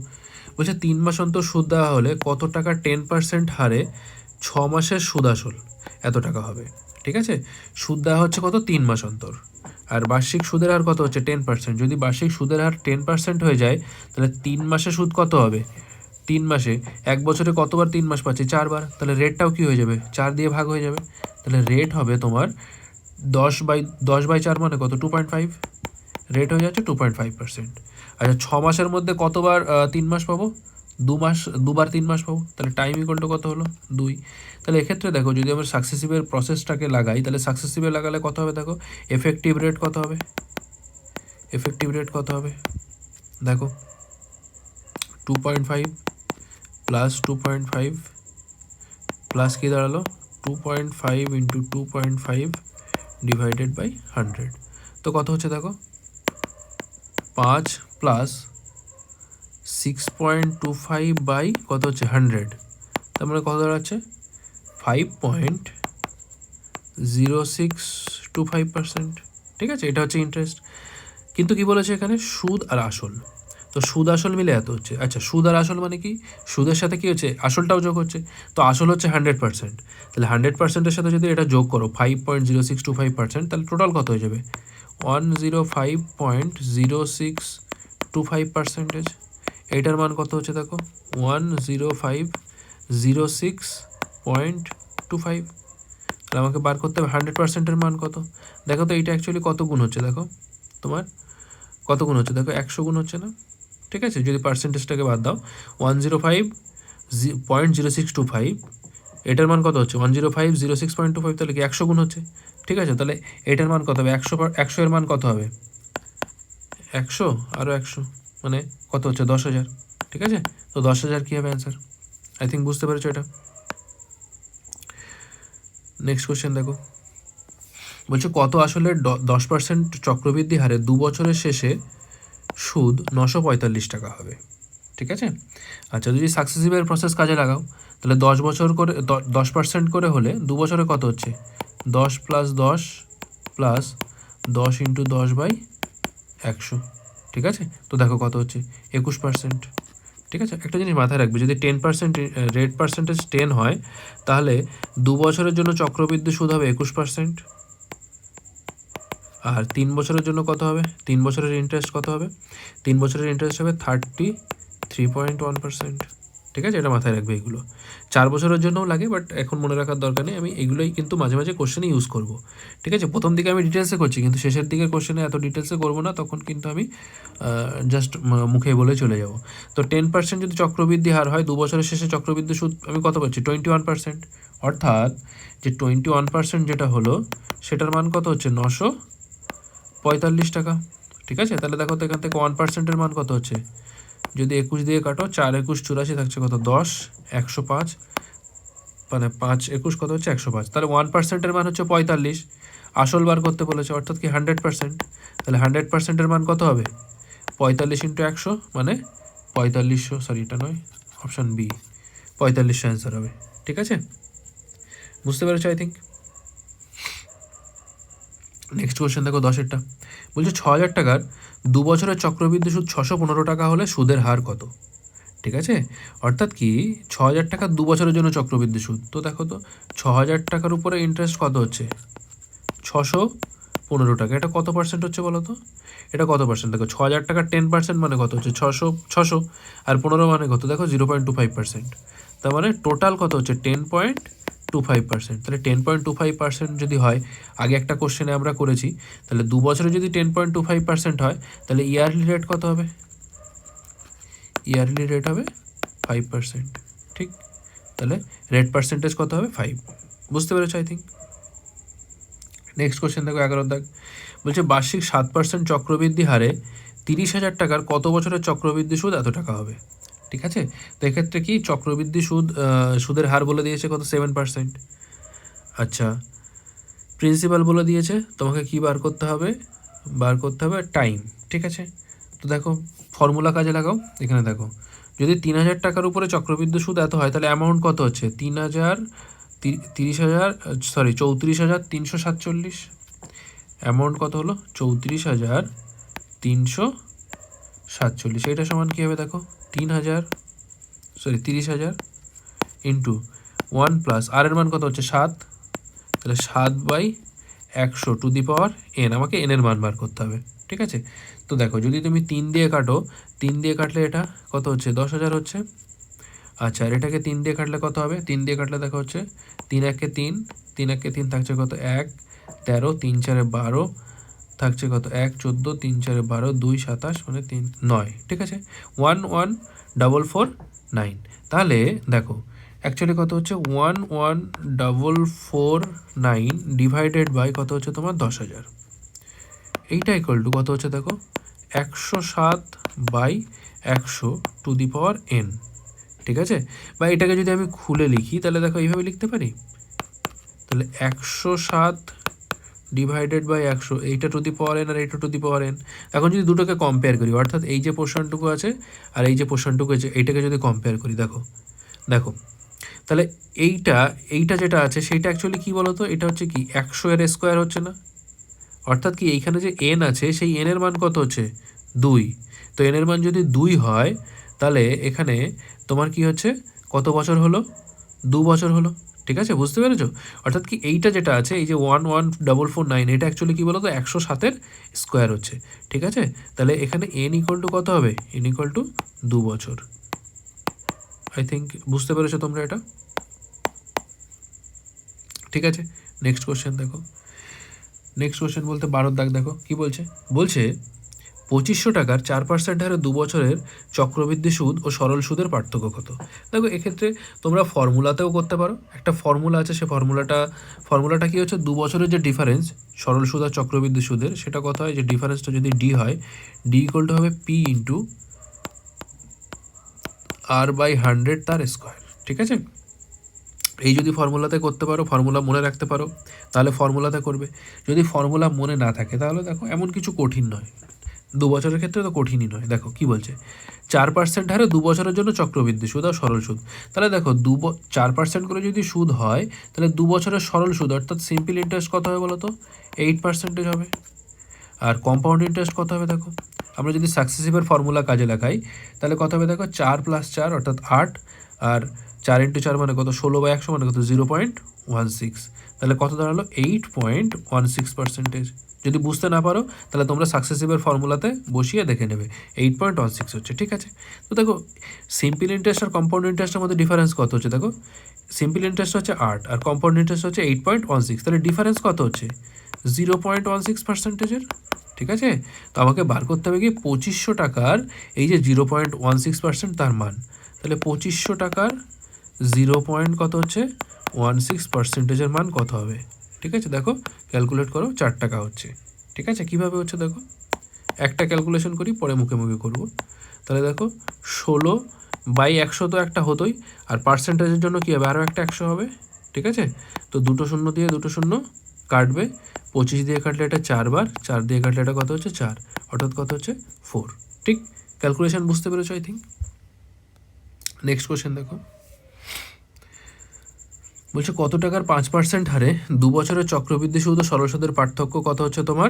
বলছে 3 মাস অন্তর সুদ দেওয়া হলে কত টাকা 10% হারে 6 মাসের সুদ আসল এত টাকা হবে। ঠিক আছে, সুদ দেওয়া হচ্ছে কত? 3 মাস অন্তর, আর বার্ষিক সুদের হার কত হচ্ছে? 10%। যদি বার্ষিক সুদের হার 10% হয়ে যায় তাহলে 3 মাসে সুদ কত হবে? 3 মাসে, 1 বছরে কতবার 3 মাস পাচ্ছি? 4 বার। তাহলে রেটটাও কি হয়ে যাবে? 4 দিয়ে ভাগ হয়ে যাবে। তাহলে রেট হবে তোমার 10/4 মানে কত? 2.5। রেট হয়ে যাচ্ছে 2.5%। আচ্ছা, 6 মাসের মধ্যে কতবার 3 মাস পাবো? 2বার 3 মাস পাবো। তাহলে টাইম ইকুয়াল টু কত হলো? 2। তাহলে এক্ষেত্রে দেখো, যদি আমরা সাকসেসিভের প্রসেসটাকে লাগাই তাহলে সাকসেসিভে লাগালে কত হবে দেখো? এফেক্টিভ রেট কত হবে? এফেক্টিভ রেট কত হবে দেখো? 2.5 প্লাস 2.5 প্লাস কি দাঁড়ালো? 2.5 ইন্টু 2.5 ডিভাইডেড বাই 100। তো কত হচ্ছে দেখো? 5 প্লাস 6.25 বাই কত হচ্ছে? 100। তার মানে কত দাঁড়াচ্ছে? 5.0625%। ঠিক আছে, এটা হচ্ছে ইন্টারেস্ট। কিন্তু কি বলেছে এখানে? সুদ আর আসল। তো সুদ আসল মিলে এত হচ্ছে। আচ্ছা, সুদ আর আসল মানে কি? সুদের সাথে কি হচ্ছে? আসলটাও যোগ হচ্ছে। তো আসল হচ্ছে 100%, তাহলে 100%-এর সাথে যদি এটা যোগ করো 5.0625%, তাহলে টোটাল কত হয়ে যাবে? 105.0625%। এইটার মান কত হচ্ছে দেখো? 105.0625। তাহলে আমাকে বার করতে হবে 100%-এর মান কত। দেখো তো এইটা অ্যাকচুয়ালি কত গুণ হচ্ছে দেখো? তোমার কত গুণ হচ্ছে দেখো? 100 গুণ হচ্ছে না? ঠিক আছে, যদি পার্সেন্টেজটাকে বাদ দাও, 105.0625, এটার মান কত হচ্ছে? 105.06.25, তাহলে কি 100 গুণ হচ্ছে? ঠিক আছে, তাহলে এটার মান কত হবে? 100 এর মান কত হবে? 100 আরও 100 মানে কত হচ্ছে? 10,000। ঠিক আছে, তো 10,000 কী হবে অ্যান্সার? আই থিঙ্ক বুঝতে পেরেছো এটা। নেক্সট কোশ্চেন দেখো, বলছে কত আসলে 10% চক্রবৃদ্ধি হারে 2 বছরের শেষে সুদ 945 টাকা হবে। ঠিক আছে, আচ্ছা, যদি সাকসেসিভের প্রসেস কাজে লাগাও তাহলে 10 বছর করে 10% করে হলে 2 বছরে কত হচ্ছে? 10 প্লাস 10 প্লাস 10 ইন্টু 10/100। ঠিক আছে, তো দেখো কত হচ্ছে? 21%। ঠিক আছে, একটা জিনিস মাথায় রাখবে, যদি 10% রেট পার্সেন্টেজ 10 হয় তাহলে 2 বছরের জন্য চক্রবৃদ্ধি সুদ হবে 21%। আর 3 বছরের জন্য কত হবে? 3 বছরের ইন্টারেস্ট কত হবে? 3 বছরের ইন্টারেস্ট হবে 33.1%। ঠিক আছে, এটা মাথায় রাখবে। এগুলো 4 বছরের জন্যও লাগে, বাট এখন মনে রাখার দরকার নেই। আমি এগুলোই কিন্তু মাঝে মাঝে কোশ্চেনে ইউজ করব, ঠিক আছে। প্রথম দিকে আমি ডিটেলসে করছি, কিন্তু শেষের দিকে কোশ্চেনে এত ডিটেলসে করবো না, তখন কিন্তু আমি জাস্ট মুখে বলে চলে যাব। তো 10% যদি চক্রবৃদ্ধি হার হয়, 2 বছরের শেষে চক্রবৃদ্ধি সুদ আমি কত পাচ্ছি? 21%। অর্থাৎ যে 21% যেটা হলো, সেটার মান কত হচ্ছে? 945 টাকা, ঠিক আছে। তাহলে দেখো তো এখান থেকে 1%-এর মান কত হচ্ছে? যদি 21 দিয়ে কাটো, 4 21 84 থাকছে কত? 10, 105, মানে 5 21 কত হচ্ছে? 105। তাহলে 1%-এর মান হচ্ছে 45। আসল বার করতে বলেছে, অর্থাৎ কি 100%। তাহলে 100%-এর মান কত হবে? 45 ইন্টু 100 মানে 4500, সরি এটা নয়, অপশান বি, 4500 অ্যান্সার হবে, ঠিক আছে। বুঝতে পেরেছো আই থিঙ্ক। নেক্সট কোশ্চেন দেখো 10-এরটা, বলছে 6000 টাকার 2 বছরের চক্রবৃদ্ধি সুদ 615 টাকা হলে সুদের হার কত? ঠিক আছে, অর্থাৎ কি 6000 টাকা 2 বছরের জন্য চক্রবৃদ্ধি সুদ। তো দেখো তো 6000 টাকার উপরে ইন্টারেস্ট কত হচ্ছে? 615 টাকা। এটা কত পার্সেন্ট হচ্ছে বলো তো? এটা কত পার্সেন্ট? দেখো 6000 টাকার 10% মানে কত হচ্ছে? 600, আর 15 মানে কত? দেখো 0.25%। তার মানে টোটাল কত হচ্ছে? 10.25%। তাহলে 10.25% যদি হয়, আগে একটা কোশ্চেনে আমরা করেছি, তাহলে 2 বছরে যদি 10.25% হয়, তাহলে ইয়ারলি রেট কত হবে? ইয়ারলি রেট হবে 5%, ঠিক। তাহলে রেট পার্সেন্টেজ কত হবে? 5। বুঝতে পেরেছো আই থিঙ্ক। নেক্সট কোশ্চেন দেখো 11 দাগ, বলছে বার্ষিক 7% চক্রবৃদ্ধি হারে 30,000 টাকার কত বছরের চক্রবৃদ্ধি সুদ এত টাকা হবে? ঠিক আছে, তো এক্ষেত্রে কি চক্রবৃদ্ধি সুদের হার বলে দিয়েছে কত? 7%। আচ্ছা, প্রিন্সিপাল বলে দিয়েছে তোমাকে কি বার করতে হবে? বার করতে হবে টাইম, ঠিক আছে। তো দেখো ফর্মুলা কাজে লাগাও। এখানে দেখো, যদি 3000 টাকার উপরে চক্রবৃদ্ধি সুদ এত হয়, তাহলে অ্যামাউন্ট কত হচ্ছে? 34,347। অ্যামাউন্ট কত হলো? 34,347। এটা সমান কী হবে? দেখো 30,000 ইন্টু 1 প্লাস আর এর মান কত হচ্ছে? 7। তাহলে 7/100 টু দি পাওয়ার n। আমাকে n এর মান বার করতে হবে, ঠিক আছে। তো দেখো যদি তুমি 3 দিয়ে কাটো, 3 দিয়ে কাটলে এটা কত হচ্ছে? 10,000 হচ্ছে। আচ্ছা, আর এটাকে 3 দিয়ে কাটলে কত হবে? 3 দিয়ে কাটলে দেখো হচ্ছে 3 একে 3, 3 একে 3 থাকছে কত? 1 13, 3 4 12 থাকছে কত? 1 14, 3 4 12, 2 27 মানে 3 9, ঠিক আছে। 11,449। তাহলে দেখো অ্যাকচুয়ালি কত হচ্ছে? 11,449 ডিভাইডেড বাই কত হচ্ছে তোমার? 10,000। এইটা ইকুয়াল টু কত হচ্ছে? দেখো 107/100 টু দি পাওয়ার n, ঠিক আছে। বা এটাকে যদি আমি খুলে লিখি, তাহলে দেখো এইভাবে লিখতে পারি। তাহলে 107 ডিভাইডেড বাই 100, এইটা টু দি পাওয়ার n আর এইটা টু দি পাওয়ার n। এখন যদি দুটোকে কম্পেয়ার করি, অর্থাৎ এই যে পোর্শনটুকু আছে আর এই যে পোর্শনটুকু আছে, এইটাকে যদি কম্পেয়ার করি, দেখো দেখো তাহলে এইটা যেটা আছে সেইটা অ্যাকচুয়ালি কী বলো তো? এটা হচ্ছে কি 100 এর স্কোয়ার হচ্ছে না? অর্থাৎ কি এইখানে যে n আছে, সেই n এর মান কত হচ্ছে? 2। তো n এর মান যদি 2 হয়, তাহলে এখানে তোমার কি হচ্ছে? কত বছর হলো? 2 বছর হলো, ঠিক আছে। বুঝতে পেরেছো? অর্থাৎ কি এইটা যেটা আছে, এই যে 11,449, এটা অ্যাকচুয়ালি কী বলো তো? 107-এর স্কোয়ার হচ্ছে, ঠিক আছে। তাহলে এখানে n ইকুয়াল টু কত হবে? n ইকুয়াল টু 2 বছর। আই থিঙ্ক বুঝতে পেরেছো তোমরা এটা, ঠিক আছে। নেক্সট কোশ্চেন দেখো। নেক্সট কোশ্চেন বলতে 12 দাগ দেখো কি বলছে। বলছে 2500 টাকার 4% হারে 2 বছরের চক্রবৃদ্ধি সুদ ও সরল সুদের পার্থক্য কত? দেখো এক্ষেত্রে তোমরা ফর্মুলাতেও করতে পারো। একটা ফর্মুলা আছে, সে ফর্মুলাটা কি হচ্ছে? 2 বছরের যে ডিফারেন্স সরল সুদ আর চক্রবৃদ্ধি সুদের, সেটা কত হয়? যে ডিফারেন্সটা যদি ডি হয়, ডি ইকুয়াল টু হবে পি ইন্টু r/100 তার স্কোয়ার, ঠিক আছে। এই যদি ফর্মুলাতে করতে পারো, ফর্মুলা মনে রাখতে পারো, তাহলে ফর্মুলাতে করবে। যদি ফর্মুলা মনে না থাকে, তাহলে দেখো এমন কিছু কঠিন নয়, 2 বছরের ক্ষেত্রে তো কঠিনই নয়। দেখো কি বলছে, 4% হারে 2 বছরের জন্য চক্রবৃদ্ধি সুদ আর সরল সুদ। তাহলে দেখো 4% করে যদি সুদ হয়, তাহলে 2 বছরের সরল সুদ অর্থাৎ সিম্পল ইন্টারেস্ট কত হবে বলো তো? 8% হবে। আর কম্পাউন্ড ইন্টারেস্ট কত হবে? দেখো আমরা যদি সাকসেসিভের ফর্মুলা কাজে লাগাই, তাহলে কত হবে? দেখো 4 + 4 অর্থাৎ 8, আর 4 × 4 মানে কত? 16/100 মানে কত? 0.16। তাহলে কত দাঁড়ালো 8.16%। যদি বুঝতে না পারো তাহলে তোমরা সাকসেসিভের ফর্মুলাতে বসিয়ে দেখে নেবে 8.16 হচ্ছে, ঠিক আছে। তো দেখো সিম্পল ইন্টারেস্ট আর কম্পাউন্ড ইন্টারেস্টের মধ্যে ডিফারেন্স কত হচ্ছে, দেখো সিম্পল ইন্টারেস্ট হচ্ছে 8 আর কম্পাউন্ড ইন্টারেস্ট হচ্ছে 8.16, তাহলে ডিফারেন্স কত হচ্ছে 0.16%। ঠিক আছে, তো আমাকে বার করতে হবে কি 2500 টাকার এই যে 0.16% তার মান, তাহলে 2500 টাকার 0.16%-এর মান কত হবে। ঠিক আছে, দেখো ক্যালকুলেট করো, 4 টাকা হচ্ছে। ঠিক আছে, কীভাবে হচ্ছে দেখো, একটা ক্যালকুলেশন করি পরে মুখে মুখে করব। তাহলে দেখো 16/100 তো একটা হতোই, আর পার্সেন্টেজের জন্য কী হবে আরও একটা 100 হবে। ঠিক আছে, তো দুটো শূন্য দিয়ে দুটো শূন্য কাটবে, 25 দিয়ে কাটলে এটা 4 বার, 4 দিয়ে কাটলে এটা কত হচ্ছে 4, অর্থাৎ কত হচ্ছে 4। ঠিক, ক্যালকুলেশন বুঝতে পেরেছো আই থিঙ্ক। নেক্সট কোশ্চেন দেখো, বলছে কত টাকার 5% হারে 2 বছরের চক্রবৃদ্ধি সুদ ও সরল সুদের পার্থক্য কত হচ্ছে তোমার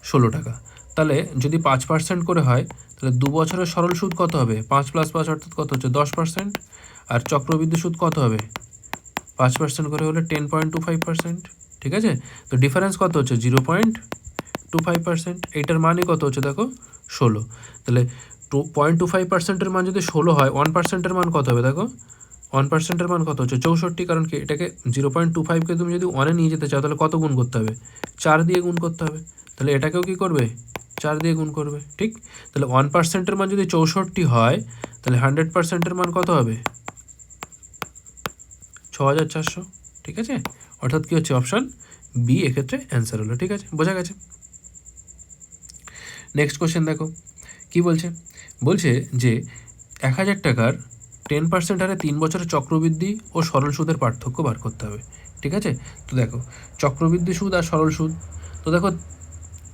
16 টাকা। তাহলে যদি 5% করে হয় তাহলে 2 বছরের সরল সুদ কত হবে 5 + 5 অর্থাৎ কত হচ্ছে 10%, আর চক্রবৃদ্ধি সুদ কত হবে 5% করে হলে 10.25%। ঠিক আছে, তো ডিফারেন্স কত হচ্ছে 0.25%। এইটার মানই কত হচ্ছে দেখো 16, তাহলে 0.25%-এর মান যদি 16 হয় 1%-এর মান কত হবে দেখো 1%-এর মান কত হচ্ছে 64, কারণ কি এটাকে 0.25কে তুমি যদি 1-এ নিয়ে যেতে চাও তাহলে কত গুণ করতে হবে 4 দিয়ে গুণ করতে হবে, তাহলে এটাকেও কি করবে 4 দিয়ে গুণ করবে। ঠিক, তাহলে 1%-এর মান যদি 64 হয় তাহলে 100%-এর মান কত হবে 6400। ঠিক আছে, অর্থাৎ কী হচ্ছে অপশান বি এক্ষেত্রে অ্যান্সার হলো। ঠিক আছে, বোঝা গেছে। নেক্সট কোশ্চেন দেখো কি বলছে, বলছে যে 1000 টাকার 10% হারে 3 বছরের চক্রবৃদ্ধি ও সরল সুদের পার্থক্য বার করতে হবে। ঠিক আছে, তো দেখো চক্রবৃদ্ধি সুদ আর সরল সুদ, তো দেখো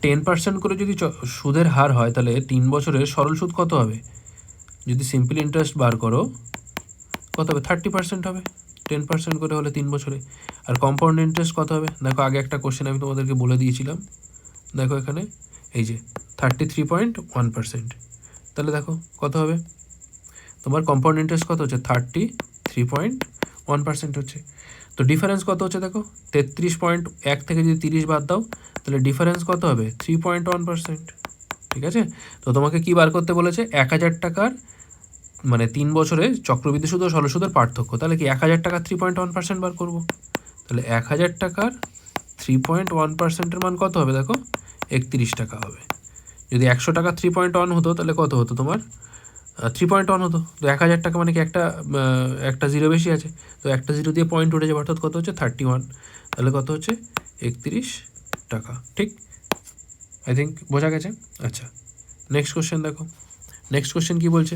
10% করে যদি সুদের হার হয় তাহলে 3 বছরের সরল সুদ কত হবে, যদি সিম্পল ইন্টারেস্ট বার করো কত হবে 30% হবে, 10% করে হলে 3 বছরে। আর কম্পাউন্ড ইন্টারেস্ট কত হবে দেখো, আগে একটা কোশ্চেন আমি তোমাদেরকে বলে দিয়েছিলাম, দেখো এখানে এই যে 33.1%, তাহলে দেখো কত হবে তোমার কম্পাউন্ড ইন্টারেস্ট কত হচ্ছে 33.1% হচ্ছে। তো ডিফারেন্স কত হচ্ছে দেখো 33.1 থেকে যদি 30 বাদ দাও তাহলে ডিফারেন্স কত হবে 3.1%। ঠিক আছে, তো তোমাকে কি বার করতে বলেছে 1000 টাকার মানে 3 বছরে চক্রবৃদ্ধি সুদ ও সরল সুদের পার্থক্য, তাহলে কি 1000 টাকা 3.1% বার করব, তাহলে 1000 টাকার 3.1%-এর মান কত হবে দেখো 31 টাকা হবে। যদি 100 টাকা 3.1 হতো তাহলে কত হতো তোমার 3.1 হতো, তো 1000 টাকা মানে কি একটা জিরো বেশি আছে, তো একটা জিরো দিয়ে পয়েন্ট উঠে যাবে, অর্থাৎ কত হচ্ছে 31, তাহলে কত হচ্ছে 31 টাকা। ঠিক, আই থিঙ্ক বোঝা গেছে। আচ্ছা, নেক্সট কোশ্চেন দেখো, নেক্সট কোশ্চেন কী বলছে,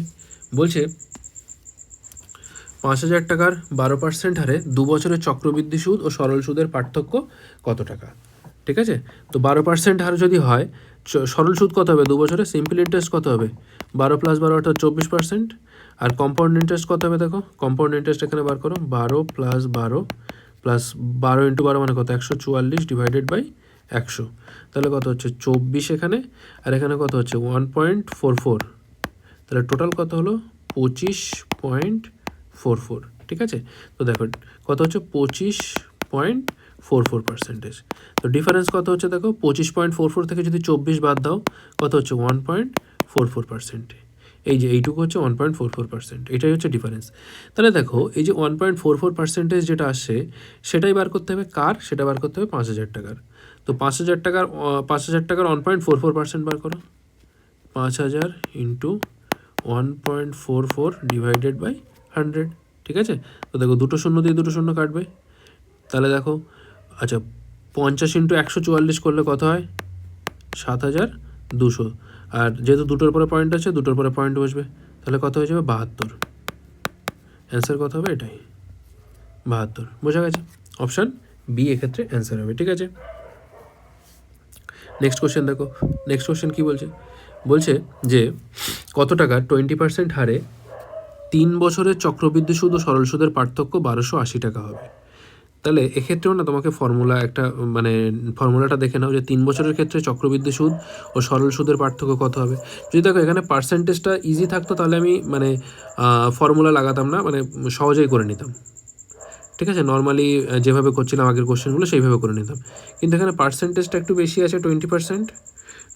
বলছে 5000 টাকার 12% হারে 2 বছরের চক্রবৃদ্ধি সুদ ও সরল সুদের পার্থক্য কত টাকা। ঠিক আছে, তো 12% হার যদি হয় সরল সুদ কত হবে 2 বছরে, সিম্পল ইন্টারেস্ট কত হবে 12 + 12 অর্থাৎ 24%, আর কম্পাউন্ড ইন্টারেস্ট কত হবে দেখো, কম্পাউন্ড ইন্টারেস্ট এখানে বার করো 12 + 12 + 12 × 12 মানে কত 144 ডিভাইডেড বাই 100, তাহলে কত হচ্ছে 24 এখানে, আর এখানে কত হচ্ছে 1.44, তাহলে টোটাল কত হলো 25.44। ঠিক আছে, তো দেখো কত হচ্ছে 25.44%। তো ডিফারেন্স কত হচ্ছে দেখো 25.44 থেকে যদি 24 বাদ দাও কত হচ্ছে 1.44%, এই যে এইটুকু হচ্ছে 1.44%, এটাই হচ্ছে ডিফারেন্স। তাহলে দেখো এই যে 1.44% যেটা আসছে সেটাই বার করতে হবে কার, সেটা বার করতে হবে 5000 টাকার। তো 5000 টাকার 1.44% বার করো, 5000 × 1.44 ডিভাইডেড বাই 100। ঠিক আছে, তো দেখো দুটো শূন্য দিয়ে দুটো শূন্য কাটবে, তাহলে দেখো আচ্ছা 50 × 144 করলে কত হয় 7200, আর যেহেতু দুটোর পরে পয়েন্ট আছে দুটোর পরে পয়েন্ট বসবে, তাহলে কত হয়ে যাবে 72। অ্যান্সার কত হবে এটাই 72। বোঝা গেছে, অপশান বি এক্ষেত্রে অ্যান্সার হবে। ঠিক আছে, নেক্সট কোশ্চেন দেখো, নেক্সট কোশ্চেন কী বলছে, বলছে যে কত টাকার 20% হারে 3 বছরের চক্রবৃদ্ধি সুদ ও সরল সুদের পার্থক্য 1280 টাকা হবে। তাহলে এক্ষেত্রেও না তোমাকে ফর্মুলা একটা মানে ফর্মুলাটা দেখে নাও যে 3 বছরের ক্ষেত্রে চক্রবৃদ্ধি সুদ ও সরল সুদের পার্থক্য কত হবে। যদি দেখো এখানে পার্সেন্টেজটা ইজি থাকতো তাহলে আমি মানে ফর্মুলা লাগাতাম না, মানে সহজেই করে নিতাম। ঠিক আছে, নর্মালি যেভাবে করছিলাম আগের কোশ্চেনগুলো সেইভাবে করে নিতাম। কিন্তু এখানে পার্সেন্টেজটা একটু বেশি আছে 20%,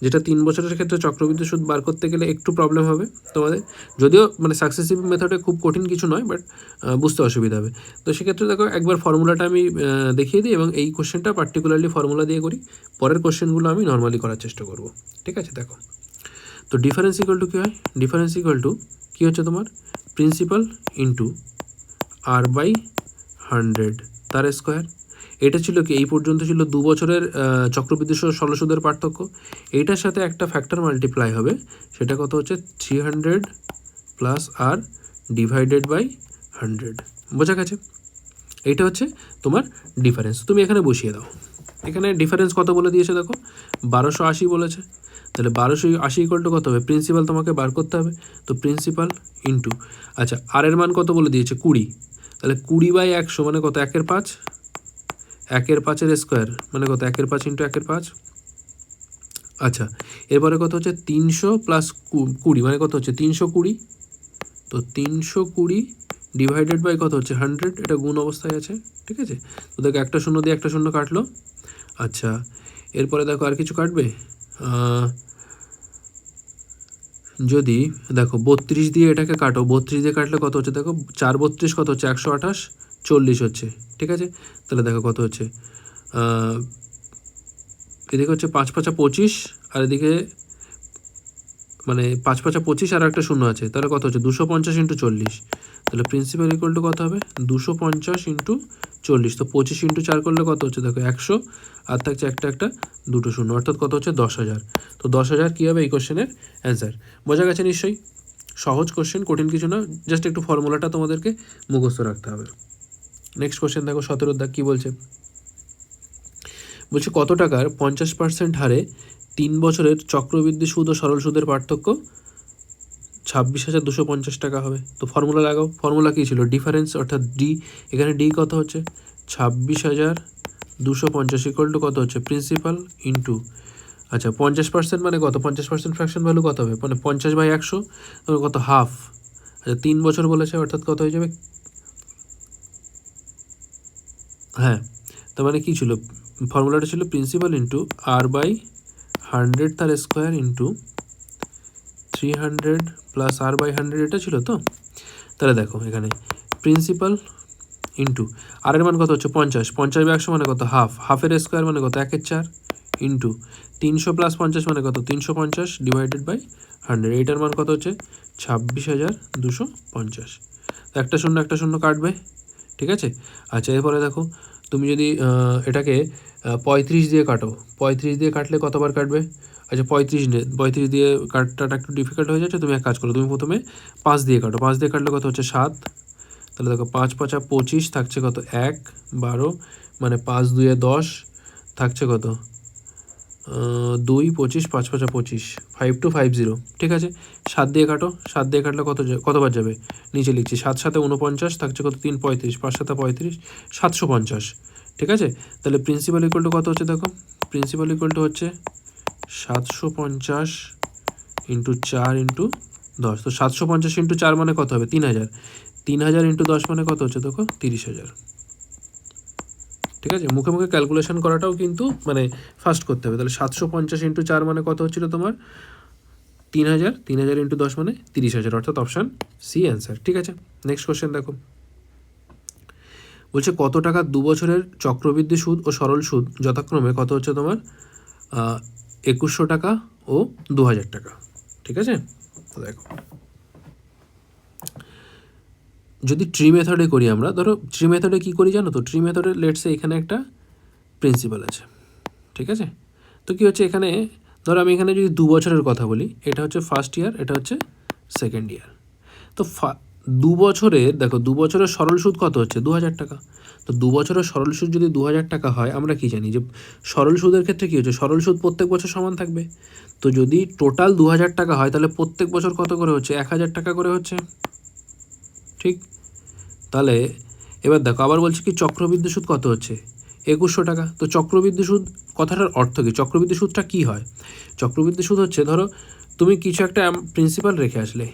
যেটা 3 বছরের ক্ষেত্রে চক্রবৃদ্ধি সুদ বার করতে গেলে একটু প্রবলেম হবে তোমাদের, যদিও মানে সাকসেসিভ মেথডে খুব কঠিন কিছু নয়, বাট বুঝতে অসুবিধা হবে। তো সেক্ষেত্রে দেখো একবার ফর্মুলাটা আমি দেখিয়ে দিই এবং এই কোশ্চেনটা পার্টিকুলারলি ফর্মুলা দিয়ে করি, পরের কোশ্চেনগুলো আমি নর্মালি করার চেষ্টা করব। ঠিক আছে, দেখো তো ডিফারেন্স ইকুয়াল টু কী হয়, ডিফারেন্স ইকুয়াল টু কী হচ্ছে তোমার প্রিন্সিপাল ইন্টু আর বাই 100 তার স্কোয়ার। এটা ছিল কি, এই পর্যন্ত ছিল 2 বছরের চক্রবৃদ্ধি সরল সুদের পার্থক্য, এইটার সাথে একটা ফ্যাক্টর মাল্টিপ্লাই হবে, সেটা কত হচ্ছে 300 প্লাস আর ডিভাইডেড বাই 100। বোঝা গেছে? এইটা হচ্ছে তোমার ডিফারেন্স, তুমি এখানে বসিয়ে দাও। এখানে ডিফারেন্স কত বলে দিয়েছে দেখো, 1280 বলেছে, তাহলে 1280 ইকুয়াল টু কত হবে, প্রিন্সিপাল তোমাকে বার করতে হবে, তো প্রিন্সিপাল ইন্টু, আচ্ছা আর এর মান কত বলে দিয়েছে 20, তাহলে 20/100 মানে কত, 1/5, 1/5 স্কোয়ার মানে কত, 1/5 ইন্টু 1/5। আচ্ছা এরপরে কত হচ্ছে 300 প্লাস 20 মানে কত হচ্ছে 320, তো 320 ডিভাইডেড বাই কত হচ্ছে 100, এটা গুণ অবস্থায় আছে। ঠিক আছে, তো দেখো একটা শূন্য দিয়ে একটা শূন্য কাটলো। আচ্ছা এরপরে দেখো আর কিছু কাটবে, যদি দেখো 32 দিয়ে এটাকে কাটো, 32 দিয়ে কাটলে কত হচ্ছে দেখো, 4 32 কত হচ্ছে 128, 40 হচ্ছে। ঠিক আছে, তাহলে দেখো কত হচ্ছে, এদিকে হচ্ছে 5 5 25 আর এদিকে মানে 5 5 25 আর একটা শূন্য আছে, তাহলে কত হচ্ছে 250 ইন্টু 40, তাহলে প্রিন্সিপাল ইকুয়াল টু কত হবে 250 ইন্টু 40, তো 25 ইন্টু 4 করলে কত হচ্ছে দেখো 100, আর থাকছে একটা দুটো শূন্য, অর্থাৎ কত হচ্ছে 10,000। তো 10,000 কী হবে এই কোশ্চেনের অ্যান্সার। বোঝা গেছে নিশ্চয়ই? সহজ কোশ্চেন, কঠিন কিছু না, জাস্ট একটু ফর্মুলাটা তোমাদেরকে মুখস্থ রাখতে হবে। নেক্সট কোশ্চেন দেখো 17 দাগ কী বলছে, বলছে কত টাকার 50% হারে 3 বছরের চক্রবৃদ্ধি সুদ ও সরল সুদের পার্থক্য 26,250 টাকা হবে। তো ফর্মুলা লাগাও, ফর্মুলা কী ছিল, ডিফারেন্স অর্থাৎ ডি, এখানে ডি কত হচ্ছে 26,250 ইকুয়াল টু কত হচ্ছে প্রিন্সিপাল ইন্টু, আচ্ছা 50% মানে কত, 50% ফ্র্যাকশন ভ্যালু কত হবে, মানে 50/100 কত হাফ, আচ্ছা 3 বছর বলেছে অর্থাৎ কত হয়ে যাবে, হ্যাঁ তার মানে কী ছিল, ফর্মুলাটা ছিল প্রিন্সিপাল ইন্টু আর বাই 100 তার square into 300 plus R by 100, এটা ছিল তো। তাহলে দেখো এখানে প্রিন্সিপাল ইন্টু আর এর মান কত হচ্ছে 50, 50/100 মানে কত হাফ, হাফের স্কোয়ার মানে কত 1/4 ইন্টু 300 প্লাস 50 মানে কত 350 ডিভাইডেড বাই 100, এইটার মান কত হচ্ছে 26,250। একটা শূন্য কাটবে। ঠিক আছে, আচ্ছা এরপরে দেখো তুমি যদি এটাকে 35 দিয়ে কাটো, 35 দিয়ে কাটলে কতবার কাটবে, আচ্ছা 35 দিয়ে কাটাটা একটু ডিফিকাল্ট হয়ে যাচ্ছে, তুমি এক কাজ করো, তুমি প্রথমে 5 দিয়ে কাটো, 5 দিয়ে কাটলে কত হচ্ছে 7, তাহলে দেখো 5 5 25 থাকছে কত 1 12, মানে 5 2 10 থাকছে কত 2 25, 5 5 25, 5250। ঠিক আছে, 7 দিয়ে কাটো, 7 দিয়ে কাটলে কতবার যাবে, নিচে লিখছি 7 7 49 থাকছে কত 3 35, 5 7 35, 750। ঠিক আছে, তাহলে প্রিন্সিপাল ইকুয়াল টু কত হচ্ছে দেখো, প্রিন্সিপাল ইকুয়াল টু হচ্ছে 750 ইন্টু 4 ইন্টু 10, তো 750 ইন্টু 4 মানে কত হবে 3,000, 3,000 ইন্টু 10 মানে কত হচ্ছে দেখো 30,000। ঠিক আছে, মুখে মুখে ক্যালকুলেশন করাটাও কিন্তু মানে ফাস্ট করতে হবে। তাহলে 750 ইন্টু 4 মানে কত হচ্ছিল তোমার 3,000, 3,000 ইন্টু 10 মানে 30,000, অর্থাৎ অপশান সি অ্যান্সার। ঠিক আছে, নেক্সট কোশ্চেন দেখো, বলছে কত টাকা 2 বছরের চক্রবৃদ্ধি সুদ ও সরল সুদ যথাক্রমে কত হচ্ছে তোমার 2,100 টাকা ও 2,000 টাকা। ঠিক আছে, তো দেখো যদি ট্রি মেথডে করি আমরা, ধরো ট্রি মেথডে কী করি জানো তো, ট্রি মেথডে লেটসে এখানে একটা প্রিন্সিপাল আছে। ঠিক আছে, তো কী হচ্ছে এখানে, ধরো আমি এখানে যদি 2 বছরের কথা বলি, এটা হচ্ছে ফার্স্ট ইয়ার, এটা হচ্ছে সেকেন্ড ইয়ার, তো 2 বছরের দেখো 2 বছরের সরল সুদ কত হচ্ছে 2,000 টাকা। তো 2 বছরের সরল সুদ যদি 2,000 টাকা হয়, আমরা কি জানি যে সরল সুদের ক্ষেত্রে কী হচ্ছে, সরল সুদ প্রত্যেক বছর সমান থাকবে। তো যদি টোটাল 2,000 টাকা হয়, তাহলে প্রত্যেক বছর কত করে হচ্ছে 1,000 টাকা করে হচ্ছে। ঠিক, তাহলে এবার দেখো আবার বলছে কি চক্রবৃদ্ধি সুদ কত হচ্ছে 2,100 টাকা। তো চক্রবৃদ্ধি সুদ কথাটার অর্থ কী, চক্রবৃদ্ধি সুদটা কী হয়, চক্রবৃদ্ধি সুদ হচ্ছে ধরো তুমি কিছু একটা প্রিন্সিপাল রেখে আসলে,